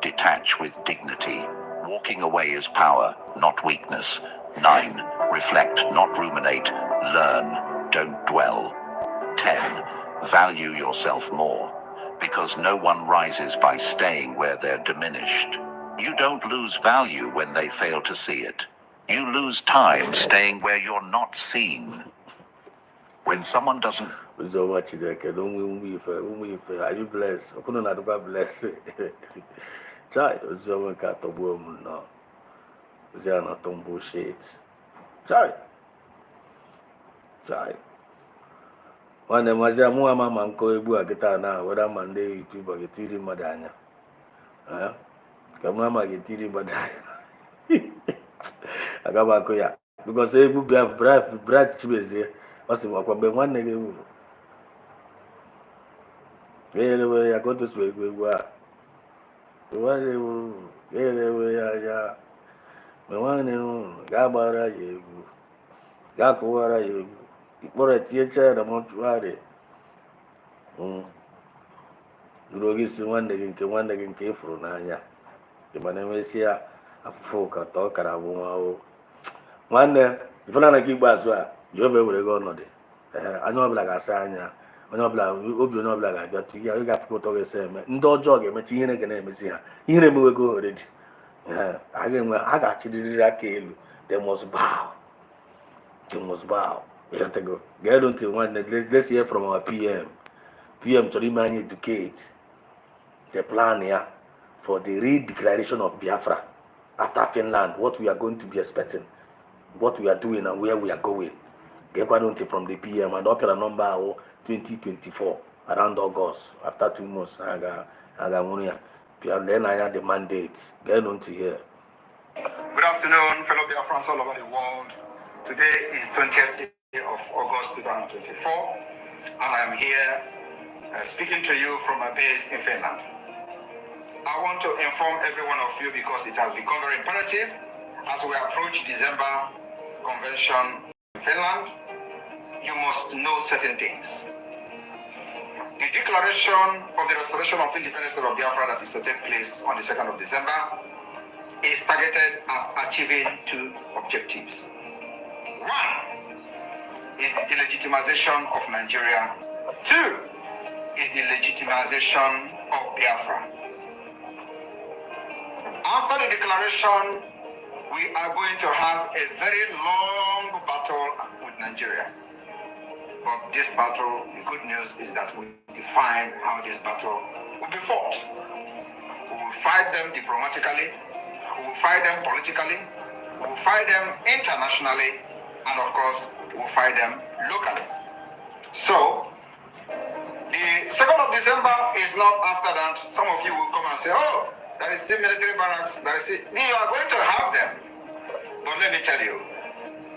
Detach with dignity. Walking away is power, not weakness. 9. Reflect, not ruminate. Learn, don't dwell. 10. Value yourself more. Because no one rises by staying where they're diminished. You don't lose value when they fail to see it. You lose time staying where you're not seen. When someone doesn't... So much there, are you blessed? I couldn't have got blessed. Child, someone got the woman now. They are not on bullshit. Child. One of my mama and Koibu guitar now, whether Monday YouTube or get Tiri Madanya. Mama get Tiri Madanya. I got back here because they would have bright chibes here. What's the one nigga? Anyway, I got to swing with what? Anyway, yeah. The one in Gabara, you Gakuara, you put a teacher, the mortuary. Grogis one nigga came from Nanya. The Manemesia, a folk at Tokara. One day, if I don't keep Baswa, you're very good. I know like a sign. I know black, I got to you got to go to the same. No jogging, but you ain't gonna miss here. You never will go already. I got you did that kill. They must bow. You have to go. Get until one day. Let's hear from our PM to remind you educate the plan here for the re-declaration of Biafra after Finland, what we are going to be expecting, what we are doing and where we are going. Get one from the PM and up your number 2024 around August after 2 months. I got money. Then I had the mandate. Get on to here. Good afternoon, fellow Biafrans all over the world. Today is 20th day of August 2024, and I am here speaking to you from my base in Finland. I want to inform every one of you because it has become very imperative as we approach December convention in Finland. You must know certain things. The declaration of the restoration of independence of Biafra that is to take place on the 2nd of December is targeted at achieving 2 objectives. 1 is the delegitimization of Nigeria. 2 is the legitimization of Biafra. After the declaration, we are going to have a very long battle with Nigeria. But this battle, the good news is that we define how this battle will be fought. We will fight them diplomatically, we will fight them politically, we will fight them internationally, and of course, we will fight them locally. So, the 2nd of December is not after that. Some of you will come and say, oh, there is still military barracks, you are going to have them. But let me tell you,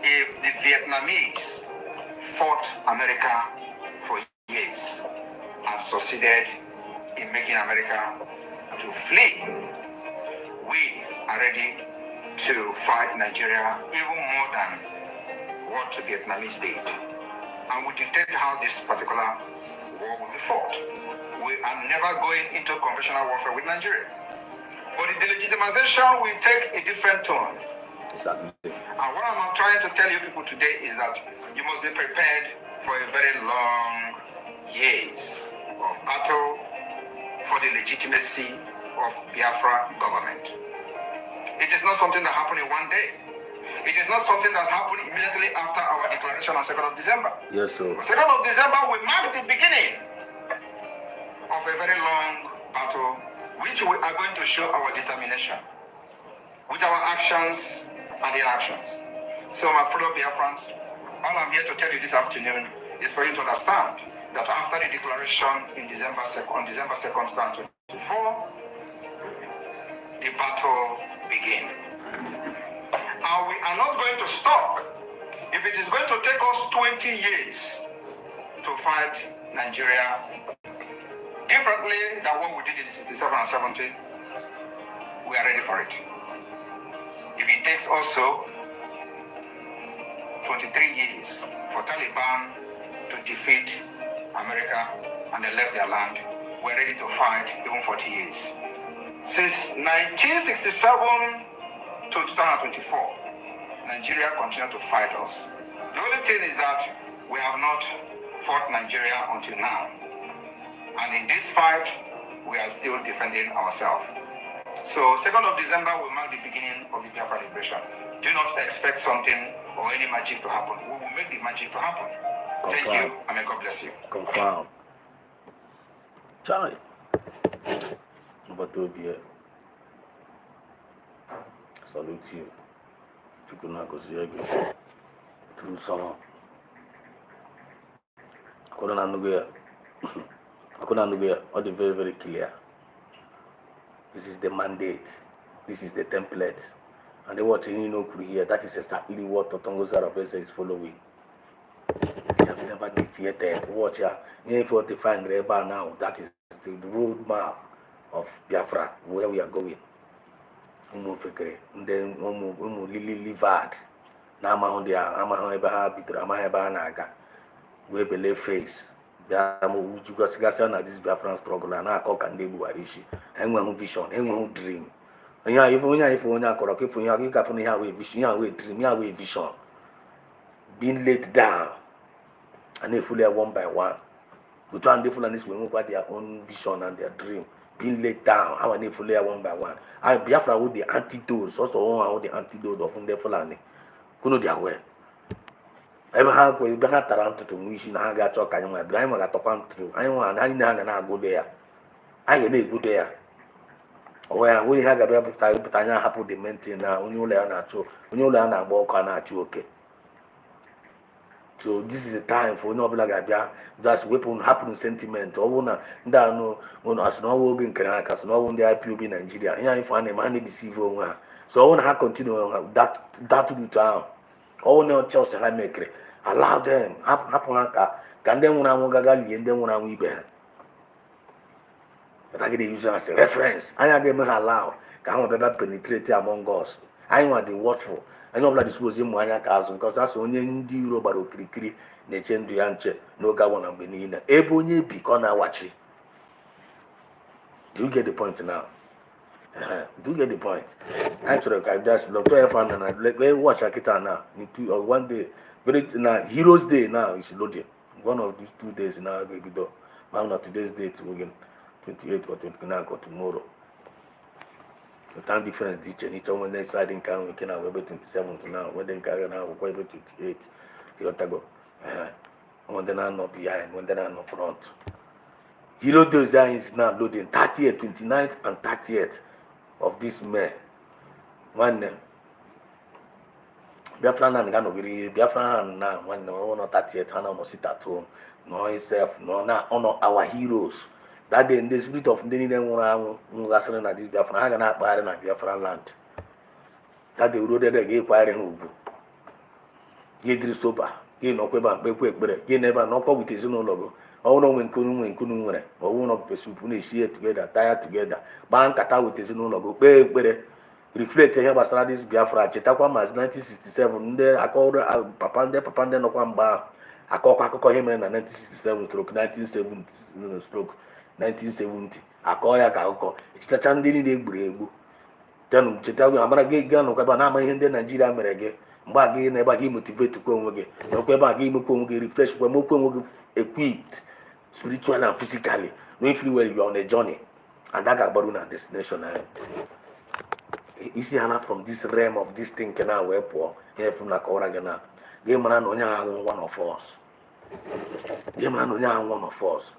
if the Vietnamese fought America for years and succeeded in making America to flee, we are ready to fight Nigeria even more than what the Vietnamese did. And we dictate how this particular war will be fought. We are never going into conventional warfare with Nigeria. But the delegitimization will take a different tone. Exactly. And what I'm trying to tell you people today is that you must be prepared for a very long years of battle for the legitimacy of Biafra government. It is not something that happened in one day. It is not something that happened immediately after our declaration on 2nd of December. Yes, sir. On 2nd of December, we mark the beginning of a very long battle, which we are going to show our determination with our actions and inactions. So my fellow Biafrans, all I'm here to tell you this afternoon is for you to understand that after the declaration on December 2nd, 2024, the battle began. And we are not going to stop. If it is going to take us 20 years to fight Nigeria differently than what we did in 67 and 70, we are ready for it. If it takes also 23 years for Taliban to defeat America and they left their land, we're ready to fight even 40 years. Since 1967 to 2024, Nigeria continued to fight us. The only thing is that we have not fought Nigeria until now. And in this fight, we are still defending ourselves. So 2nd of December will mark the beginning of the Biafra liberation. Do not expect something or any magic to happen. We will make the magic to happen. Confirm. Thank you, and may God bless you. Confirm. Charlie. But to be salute you. Through song. I couldn't all the very, very clear. This is the mandate. This is the template. And the what you know could hear, that is exactly what Totongo Zarabesa is following. You have never defeated. Watch ya. You have to find Reba now. That is the roadmap of Biafra, where we are going. And then Lily Livad. Nama on the Amaha Bitra, Amaha Naga. We believe face. This Biafran struggle and I call Kandebu Arishi. And one vision, and one dream. And yeah, if only if one correct, if you have a vision, you have a dream, you have a vision. Being laid down. And they fully one by one. We turn the Fulanis will move by their own vision and their dream. Being laid down, how they fully one by one. I Biafra with the antidote, also one the antidote of the Fulani. Kuno their way. Ever have we been at Taranto to wish in Haga talk and my blind got to come through. I want I go there. I ain't go there. Where we have a better time, but I happen to maintain now. When you learn a walk on at you, okay. So this is the time for no black idea. That's weapon happen sentiment. Or one that no as no working Caracas, no one the IPOB Nigeria. Here if one man deceive one. So I want to continue that to do town. All no Chelsea I make it. Allow them. Happen can them when I want Gagali and then when I will be. But I get the user as a reference. I get me allow. Can better penetrate among us. I want the watchful. I know that this was in my cousin because that's only in the Robaro Krikri, Nechen Duyanche, no Gawan and Benina. Ebony Bicona watch it. Do you get the point now? Do you get the point? Actually, I just love to have fun and I go watch Akita now. In 2 or 1 day, very now, Heroes Day now is loading. One of these 2 days now, I will be done. Not today's date, we're going 28 or 29 or tomorrow. The time difference each one when they side in can we can have 27 to now, when they carry now we're 28. The Otago. When they are not behind, when they are not front. Hero Days is now loading 30th, 29th, and 30th of this May. One name. Biafran and Gano, Biafran now, when no 30th, Hannah must sit at home. No, himself, no, now honor our heroes. That day in the spirit of Deni Wrestling at this Biafran, I cannot buy in Biafran land. That they rode the gay firing Ubu. Yedri Soba, Gay no Queba, Beque, Gay never knock with his own logo. Oh no, when Kunun, or one of the Supunish here together, tired together, Ban Kata with his own logo, reflect here about this Biafra, Chetakwamas 1967, there I called Papande no Kwamba. I call him in 1967 stroke, 1970 stroke, 1970. I call Yakako. It's the Chandini de Bregu. Then Chetawi, I'm going to get gun of Kabanama in the Nigeria America. Baggy never he motivate to come again. No Kweba refresh when Moko equipped spiritually and physically. No everywhere you're on a journey. And that got Baruna destination. You see, Anna from this realm of this thing can now wear poor here from Nakoragana. Game man on one of us. Game man on one of us.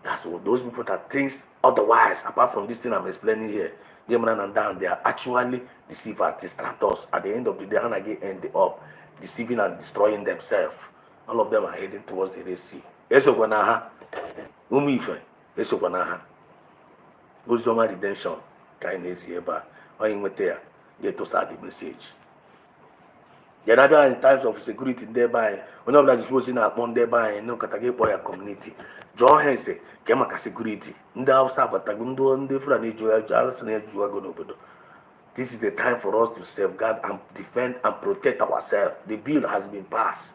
That's what those people that thinks otherwise, apart from this thing I'm explaining here, they are actually deceivers, distractors. At the end of the day, and again end up deceiving and destroying themselves. All of them are heading towards the Red Sea. Esogwanaha, umife, esogwanaha. Uzoma redemption, kindness here, or in there, get to start the message. There are in times of security thereby, when all that is supposed to upon thereby, no category boy community. John Hense, Kemaka security, Ndao Sabatagundo, and different Juagonobodo. This is the time for us to safeguard and defend and protect ourselves. The bill has been passed.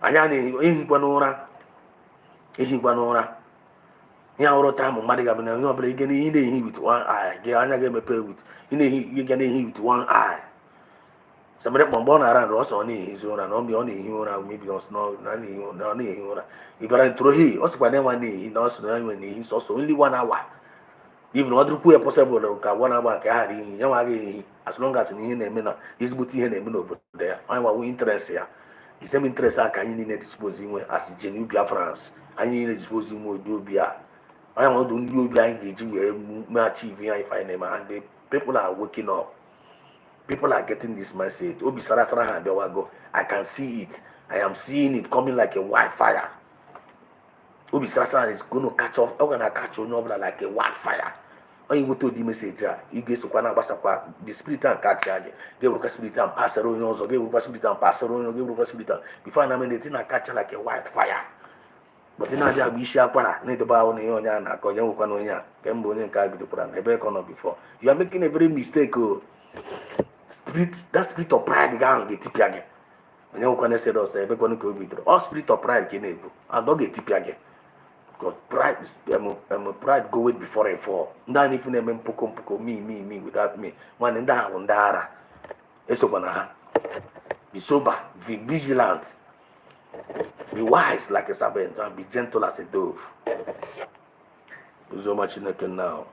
Ayani, Ihibanora, here all the time, Madigamina, you are beginning with one eye. Giana game a pay with, you can hear with one eye. Somebody born around us only his own and only him, maybe on snow, none him. If I throw he, also by them one day, he knows when he's also only 1 hour. Even other queer possible, 1 hour carrying Yamagi, as long as in a minute, he's putting in a minute over there. I'm our interest here. The same interest I can in disposing as genuine BIAFRANS. I need disposing more do Bia. I am not doing you blind engaging where achieving if I name and the people are waking up. People are getting this message. Obi Sarasara and go. I can see it. I am seeing it coming like a wildfire. Obi Sarasara is going to catch off. I'm going to catch on like a wildfire. When you go to the message, you get to Kwana the spirit and catch you. Give a spirit and pass around you. Give a spirit and pass around you. Give a spirit. Before I mean, the thing I catch like a wildfire. But in India, we share para. Need to buy on your own. I call you Kanoya. Cambodian Kabi to Puran. Never come before. You are making a very mistake. That spirit of pride gang get tippy again. When you can say those, every one go with all spirit of pride can able. I don't get tippy again. Because pride is pride go with before I fall. Then if you name poko me without me. One in that one dara. Esobana. Be sober, be vigilant, be wise like a serpent, and be gentle as a dove. There's so much in the now.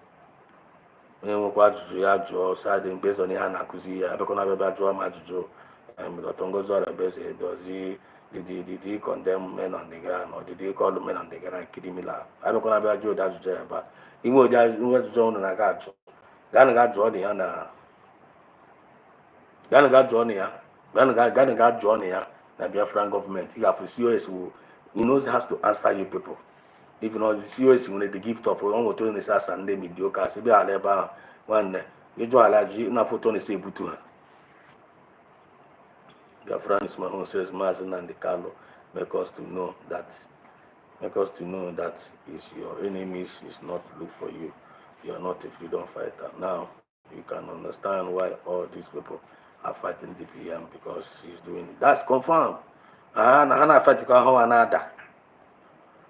Ajụjụ side based on ihe a na-akụzi ya abịakọ na abịa jụọ m ajụjụ Dr. Ngozi Orabeze did he condemn men on the ground or did he call men on the ground criminal? Abịakọ na abịa jụọ ajụjụ ya ebe inwe ụdị ajụjụ ụnụ na-aga ajụ gaanụ ga jụọ ya na gaanụ ga jụọ ya na Biafran government. You have to COS who he knows has to answer you people. If you know the COS when they give stuff, one will turn this as and they mediocre. See, be a labor one. You do allergy, enough for Tony say butu. Your friend is my own says Mazen and the Carlo make us to know that is your enemies is not look for you. You are not a freedom fighter. Now you can understand why all these people are fighting the PM because she's doing that's confirmed. Hana fight how another.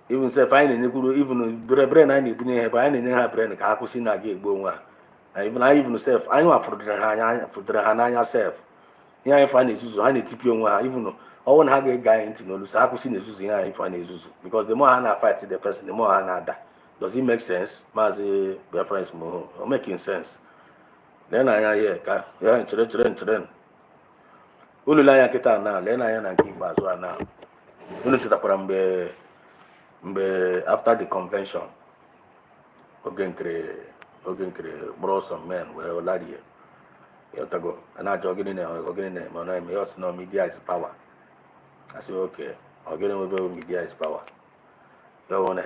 Even say fine even brain I need to have any brain kakusi na ge gbo nwa. Even self I know for the hana self. Here I find isuzu I need tipi nwa even though all ha ga guy into no lusa akusi na isuzu here I find isuzu because the more hana fight the person the more hana da. Does it make sense? Mazi their friends mo making sense. Then I here ka ya children. Ulula ya kita na le na ya na give bazwa na. Unu chutakwara mbe after the convention ogenkre brought some men were already yotago and I jogging my name no media is power. I say okay media is power. You want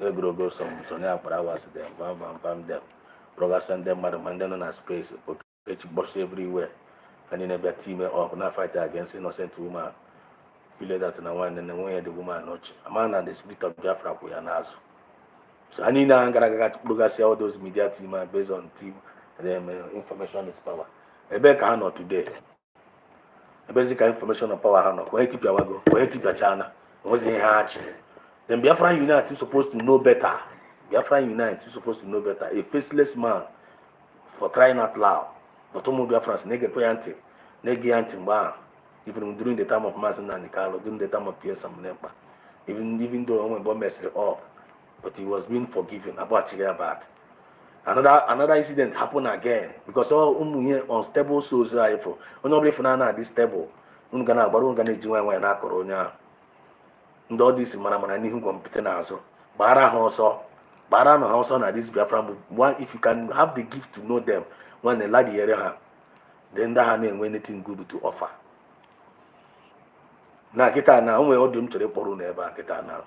to go some hours them van them brother send them madam and then on a space okay boss everywhere and in a team up now fight against innocent woman. Feel that in a one and then the woman notch. A man and the spirit of Biafra we are now. So I need now to see all those media team based on team and then information is power. A better cannot today. A basic information of power hano. Where tip your go, where tip your channel, what's in hatch. Then Biafra Unite is supposed to know better. Biafra Unite is supposed to know better. A faceless man for crying out loud. But Tomo Biafrans nege anti even during the time of Mazen and Carlo, during the time of Pierce and Nepa, even though when messed up, but he was being forgiven about to get back. Another incident happened again because all here unstable souls are for nobody for this stable. Ungana Barungana Juan and Acoronia. Ndo this mana n'ihu compete na aso. Bara ha ọsọ. Bara no ha ọsọ na this Biafra move. One, if you can have the gift to know them, when the lady ere ha, then that ha na-enwe anything good to offer. Na kita na onwe odum chọrọ ịkpọrọ na ebe a kita na.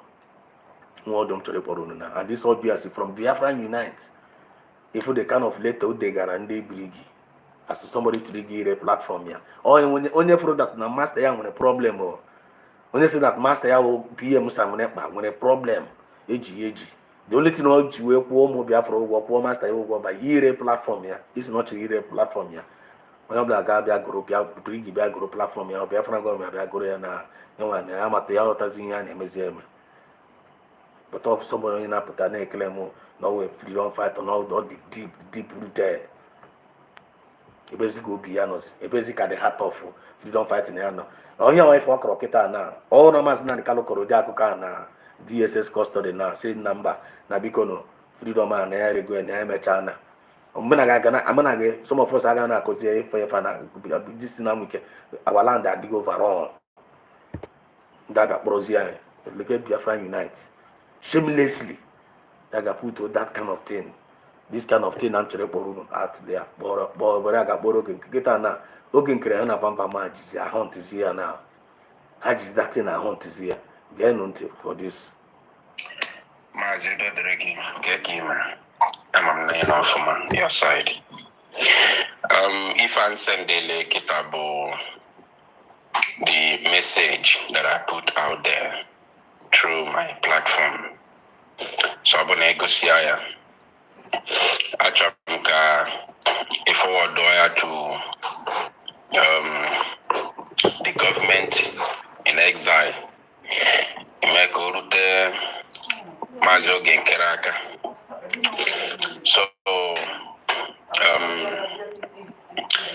Nwa odum chọrọ ịkpọrọ na. And this obviously from Biafra Unite. If the kind of letter they gara ndị brigi as somebody to give a platform ya. Or onye for that na master ya nwere problem o. Onye say that master ya will PM sa nwere problem. Eji. The only thing o ji wee kwuo ụmụ Biafra ụgwọ kwuo master ya ụgwọ by ire platform ya. Is not ire platform ya. Onye ọbụla ga-abịa gụrụ brigi bịa gụrụ platform ya. Biafra gọọmenti abịa gụrụ ya na yanwa na ya mata ya ọtazi ihe a na-emezi eme. But of somebody in Apota na ekele mo no way freedom fight on all the deep rooted. A basic obianos, a basic at the heart of freedom fighting na. Oh here wife work roketa na. All no mas na the kalo korodia kuka na DSS custody na same number na bikono freedom na ere go na emecha na. Omena ga amana ge some of us aga na cause if na this thing am ke our land that dig over all. That prozia look at Biafra Unite. Shamelessly, I got put that kind of thing. This kind of thing I'm trying out there. But I got broken. Get na. Looking creating a vampire magic. I hunt is here now. I just that thing I hunt is here. Get nothing for this. Mazido Dregi, get him. I'm laying off man your side. If I send the kitabo, the message that I put out there through my platform. So I'm going to see ya. I try to forward to the government in exile. So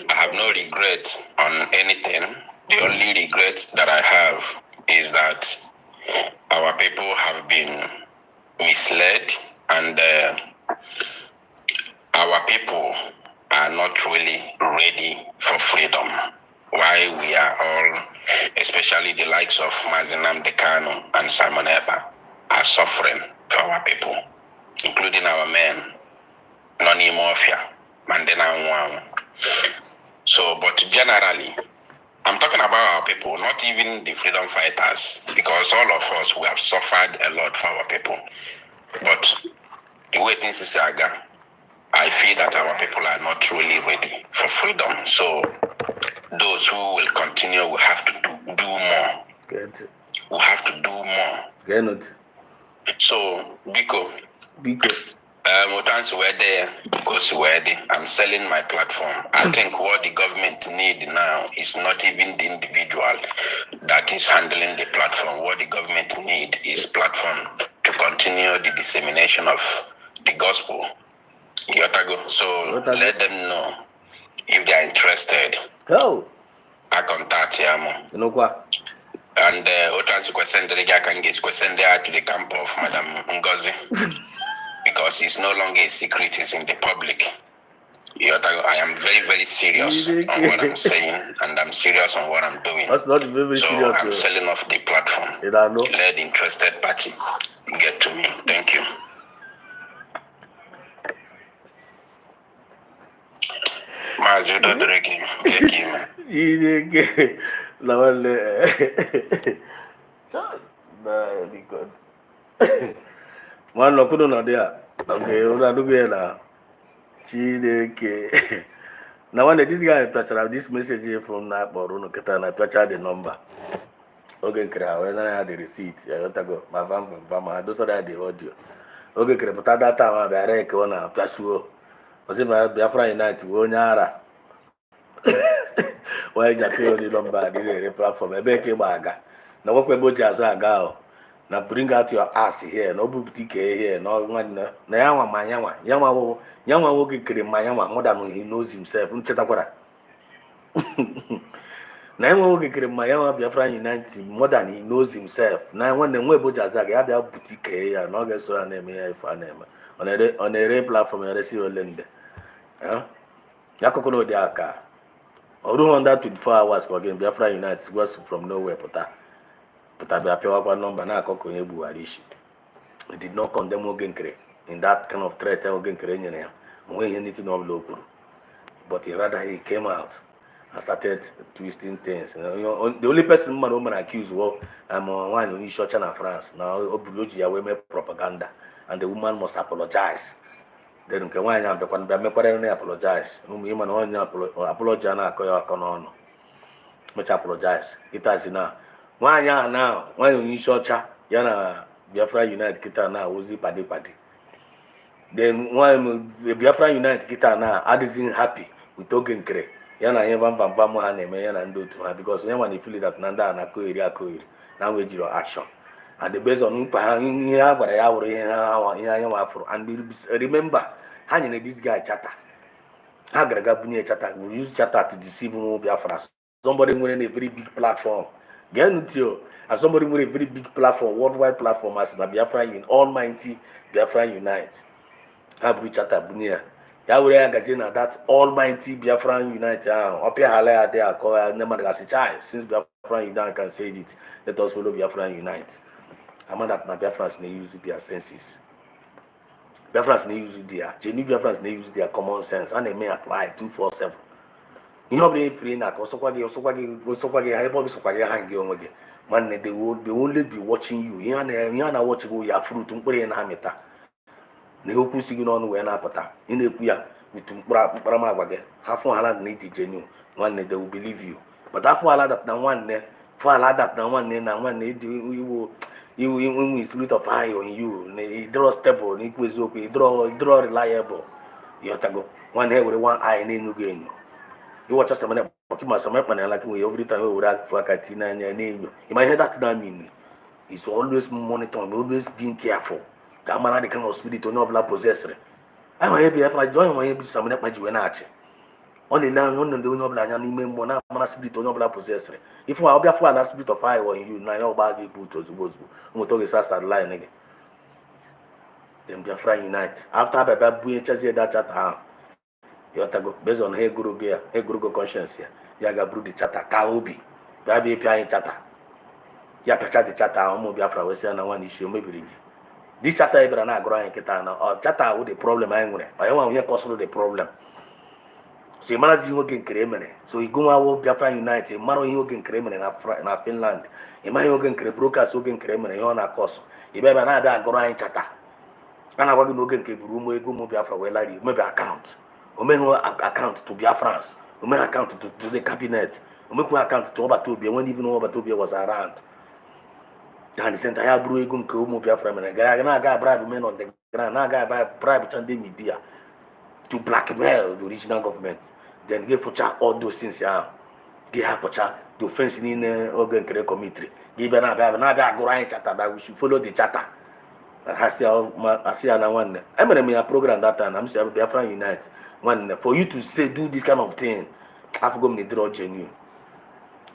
I have no regret on anything. The only regret that I have is that our people have been misled, and our people are not really ready for freedom. Why we are all, especially the likes of Mazinam Dekano and Simon Eba, are suffering for our people, including our men, Noni Mafia, Mandela Nwang. So, but generally, I'm talking about our people, not even the freedom fighters, because all of us, we have suffered a lot for our people. But the way things is aga, I feel that our people are not truly ready for freedom. So those who will continue will have to do more. Good. We have to do more. Good. So, Biko. Once we're there, because we're there, I'm selling my platform. I think what the government need now is not even the individual that is handling the platform. What the government need is platform to continue the dissemination of the gospel. So let them know if they are interested. Oh, I contact them. You know what? And send the to the camp of Madam Ngozi. Because it's no longer a secret, it's in the public. I am very, very serious on what I'm saying, and I'm serious on what I'm doing. That's not very so serious. I'm selling off the platform. Let the interested party get to me. Thank you. Mazudo Dreki, very good. One look on there. Okay, look here. Now when this guy touched this message here from Naporuno Katana, touched the number. Okay, when I had the receipt, I got to go. My van, those are the audio. Okay, but at that time, I direct on a Pasuo. Was it my Biafra Unite? Wonyara. Why Japan the number? The platform. I beg you, Baga. Now what we both just go. Now bring out your ass here. No boutique here. No one. Now my Yama will get my Yama more than he knows himself. Now one will get my Yama Biafra Unite more than he knows himself. Now when the web Jazag had a boutique here. No get so a name here if I name on a platform. I receive a lender. Yakono Diaka. Or 124 hours again. Biafra Unite was from nowhere, but But I be appear one number na akoko nye Buharishi. He did not condemn Ogenkere in that kind of threat Ogenkere nyere ya. Onwe ihe anything of local. But he came out and started twisting things. You know, the only person woman accused was one in China, France. Now Obuloji we make propaganda, and the woman must apologize. Then can why am the apologize. Woman only apologize na koyo kono. Much apologize. It has now. Why now? Why in China? Yana Biafra United kita na ozi padi. Then when Biafra United kita na isn't happy with Ogenkere. Yana even van ha na-eme yana ndị otu ha because onye nwere feel that na ndị a na-akọ iri na we jiro action and the based on mkpa ha ihe ha gwara ya wụrụ ihe anya wafụrụ and remember ha nyere this guy chata ha gara ga bunye chata we use chata to deceive Biafra somebody nwere a very big platform get nutio as somebody nwere a very big platform worldwide platform as na Biafra in almighty Biafra Unite ha buru chata bunye ya were ya gazi na that almighty Biafra Unite opia hala ya dey akọ na Madagascar child since Biafra Unite can say it let us follow Biafra Unite ama that na Biafrans na use their senses Biafrans na use their genuine Biafrans na use their common sense and they may apply 247 ihe obere free na ka osokwa gị ha ebe obi sokwa gị ha ngi onwe gị man they will only be watching you ihe na watch go ya fruit mkpụrụ na amịta na okwu si gị n'ọnụ wee na-apụta ị na-ekwu ya with mkparamagwa gị ha fụ ala na iti genuine nwanne they will believe you but afọ ala that na nwanne na nwanne iwu spirit of high on you na draw stable na ikwu eziokwu draw reliable yotago nwanne were one eye na-enyu gị enyo iwọcha samana ọkịma samana na like we every time we were afọ aka ti na anya na-enyo ịma ihe that na mean is always monitoring always being careful ka amara the kind of spirit onye ọbụla possessor ama ihe Biafra join onye bi samana kpajiwe na-achị ọ na-ele anya onye ọbụla anya n'ime mmụọ na amara spirit onye ọbụla possessor ifu ọ bịa fụ na spirit of fire on you na ya ọgba gị bụ ozugbo ụmụtọ gị sasa line gị then Biafra Unite after ababa bunye chazie that chata ahụ yotago based on egorogo conscience ya ga buru the chata ka obi bịa bịa pịa anyị chata ya pịacha the chata ahụ ụmụ Biafra wee sị ya na nwa isi o mebiri gị this chata ebere na agụrụ anyị nkịta na chata wụ the problem anyị nwere onye nwa onye kọsụrụ the problem so ịmarazi ihe Ogenkere emere so igonwawo Biafra Unite mara ihe Ogenkere emere na Finland ịma ihe Ogenkere broadcast Ogenkere emere ihe ọ na-akọsụ ịbịa ebe na-abịa agụrụ anyị chata a na-agwa gị na Ogenkere buru ụmụ ego ụmụ Biafra wee lari mebe akaụntụ omeghe akaụntụ to Biafrans omeghe akaụntụ to the cabinet omekwe akaụntụ to ọbata obi when even ọbata obi was around and the center ya buru ego nke ụmụ Biafra mere gara aga na-aga bribe men on the ground na-aga bribe ndị media to blackmail the original government then give fucha all those things give hapụcha the offense niile Ogenkere committee give na-abịa agụrụ anyị chata that we should follow the charter asịa na nwanne emere m ya program that time I'm saying Biafra Unite nwanne for you to say do this kind of thing afụgo m na idiro genuine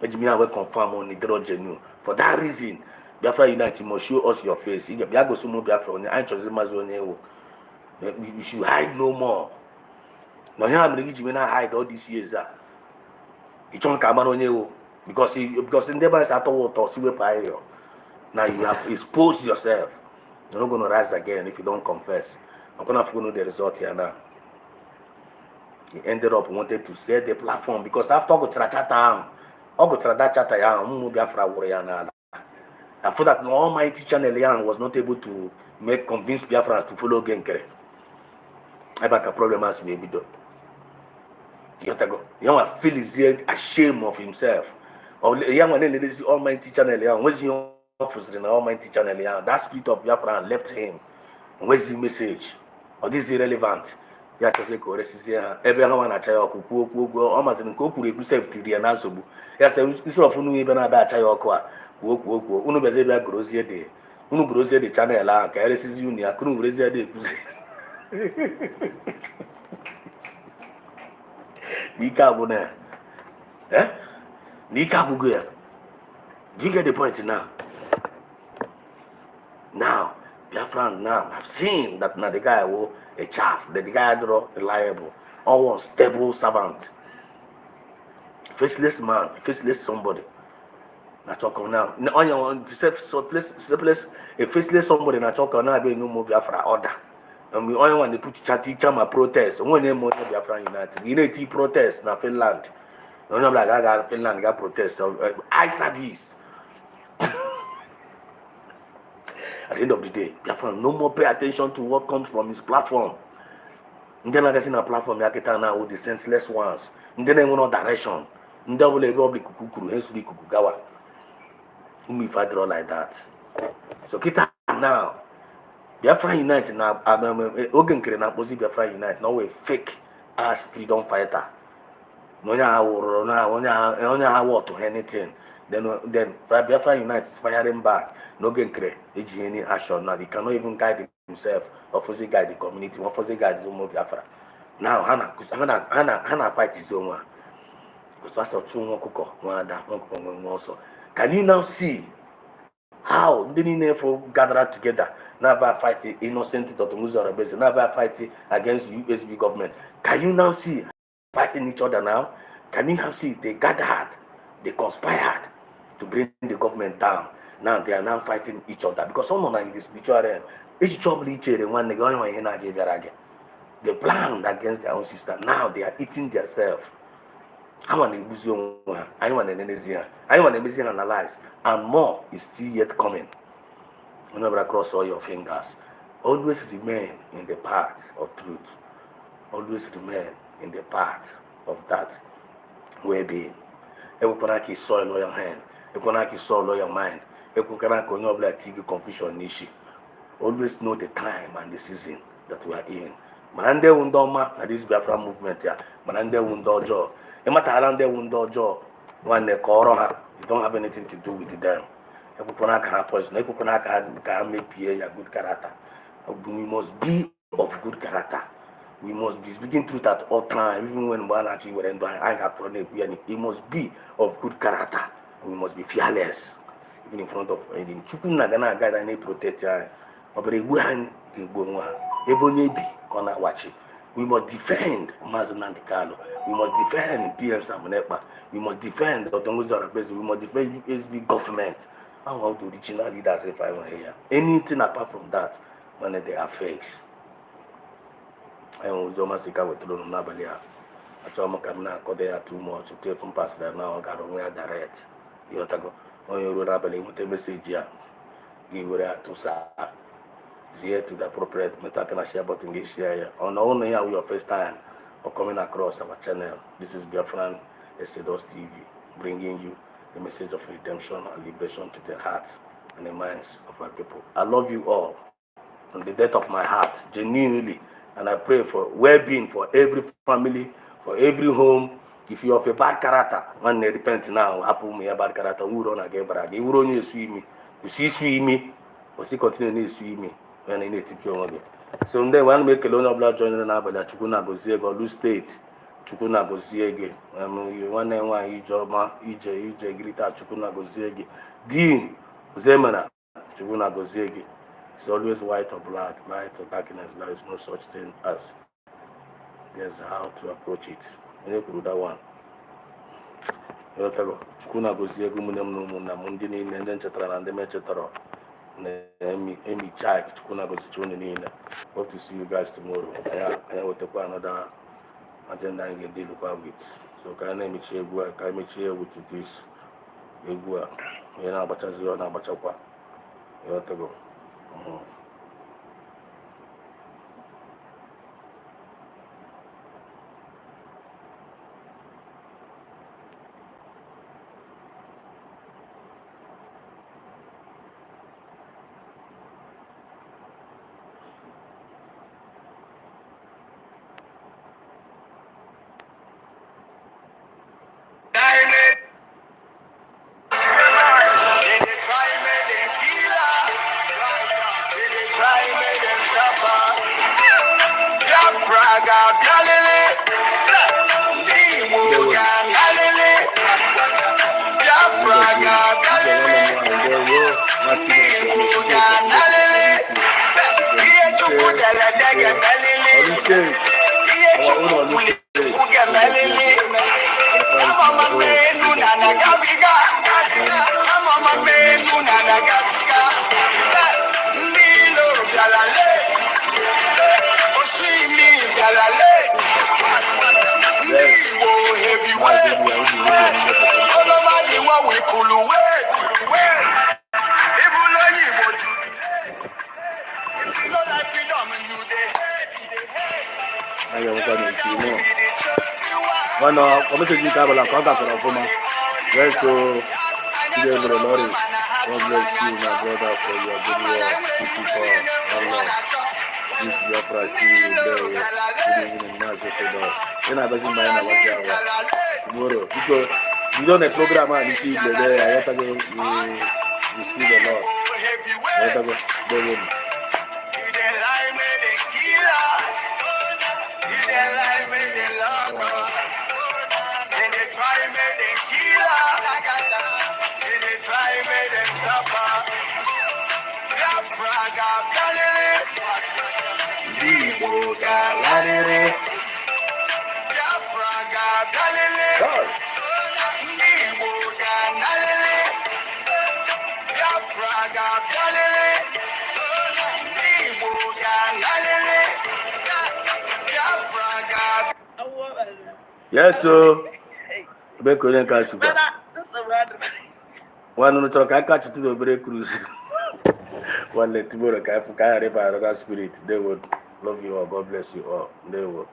eji m ya wee confirm on idiro genuine for that reason Biafra Unite must show us your face bịa gosi ụmụ Biafra onye anyị chọzi mazi onye ewu you should hide no more na ihe a mere gị ji wee na hide all these years ị chọrọ ka amara onye ewu because ndị be anyị atọwa ụtọ si wepụ ahịhịa now you have exposed yourself you're not going to rise again if you don't confess I'm gonna follow the result here now. He ended up wanting to sell the platform because after that chata after that the almighty channel was not able to convince Biafrans to follow Ogenkere. I back a problem as we be done. You have to go. You feel is ashamed of himself. Or young man the almighty channel where's the officer in the almighty channel that spirit of Biafra left him. Where's the message? Or this is irrelevant. Ya chose ko resisi ha ebe ha wana acha ya ọkụ kwuo ọ mazị nke o kwuru ekwu safety ya na nsogbu ya sị isi ọfụnụ ebe na-abịa acha ya ọkụ a kwuo unu bịazie bịa gorozie de channel ahụ ka eresizi unu ya kunu werezie de ekwuzi n'ike abụ na n'ike abụgo ya. Do you get the point now Biafran now have seen that now the guy will a chaff, that the guy draw reliable, or one stable servant, faceless man, faceless somebody. na choko now. On your faceless somebody na choko now be no more Biafra order. And we only want to put teacher my protest. One name more Biafra United. You know protest na Finland. No no like I got Finland got protest. I service. At the end of the day, Biafra no more pay attention to what comes from his platform. And then like I see na platform yaketa now with the senseless ones. And then no direction. And then will be kukuru hence be kukugawa. If I draw like that. So kita now. Biafra Unite now. Ogen kere na posi Biafra Unite. Now we fake as freedom fighter. No nya what to anything. Then Biafra Unite is firing back. No gen kere any action. Now he cannot even guide himself. Or first guide the community. Or first guide his own Biafra. Now Hana fight his own one. Because that's a true one also. Can you now see how they never gathered together? Never fighting innocent Dr. Musa Rabesi, never fighting against USB government. Can you now see fighting each other now? Can you now see they gathered, they conspired to bring the government down? Now they are now fighting each other because someone in the spiritual realm, each trouble each other one they planned against their own sister. Now they are eating themselves. I want to analyze, and more is still yet coming. Whenever I cross all your fingers, always remain in the path of truth. Always remain in the path of that well-being. Ekwukanaki soil on your hand. Ekwukanaki soil on your mind. Ekwukanaki on your black TV confusion nishi. Always know the time and the season that we are in. Manande undoma na this Biafra movement ya. Manande undojo. Ematalande undojo. One koro ha. You don't have anything to do with them. Make a good character. We must be of good character. We must be speaking truth at all times, even when one actually will end. It must be of good character. We must be fearless, even in front of him. We must defend Mazunandikalo. We must defend PM Samunepa. We must defend Dr. Musa Rabesi. We must defend USB government. I want to original leaders if I want to hear anything apart from that, when they are fakes. I want to Masika with Luna Nabalia. I told Makamna, Kodea too much to take from past that now. Got on where direct. You have to go on your road with a message here. Give it to Sa. Here to the appropriate Metakana share button. Share on only here your first time or coming across our channel. This is BIAFRA EXODUS TV, bringing you the message of redemption and liberation to the hearts and the minds of our people. I love you all from the depth of my heart, genuinely, and I pray for well-being for every family, for every home. If you have a bad character, when they repent now, happen me a bad character, who run again, but you will only see me. You see me, or see continue to see me when I need to kill again. So then when make a loan of blood joining now, but that you gonna go see a lose state. Chukuna Goziege, one and one, Ijoma, EJ, Grita, Chukuna Goziege, Dean, Zemana, Chukuna Goziege. It's always white or black, light or darkness. There is no such thing as. There's how to approach it. You could do that one. Chukuna Goziege, Munamuna, Mundini, and then Chatran and the Metro. Emi Chai, Chukuna Gozichuni. Hope to see you guys tomorrow. I will take another agenda and get deal with. So can I make sure with this? You know, but as you know, but you have to go. All over the world we pull away. Even though you go to if you don't like freedom, you they hate. Bueno, como se dice, la conta con la forma. Yes, so today, brother Lawrence, God bless you, my brother, for your good work. Keep it up, one love. This Biafra, see you there. Good evening, nice Exodus. Then I doesn't mind about your tomorrow because you don't have program and you see the day. I have to go. You see the Lord. I have to go. They will. Yes, so be calling Kasuba. One no talk. I catch you to the break cruise. One let tomorrow. I forget about that spirit. They would love you all. God bless you all. They will.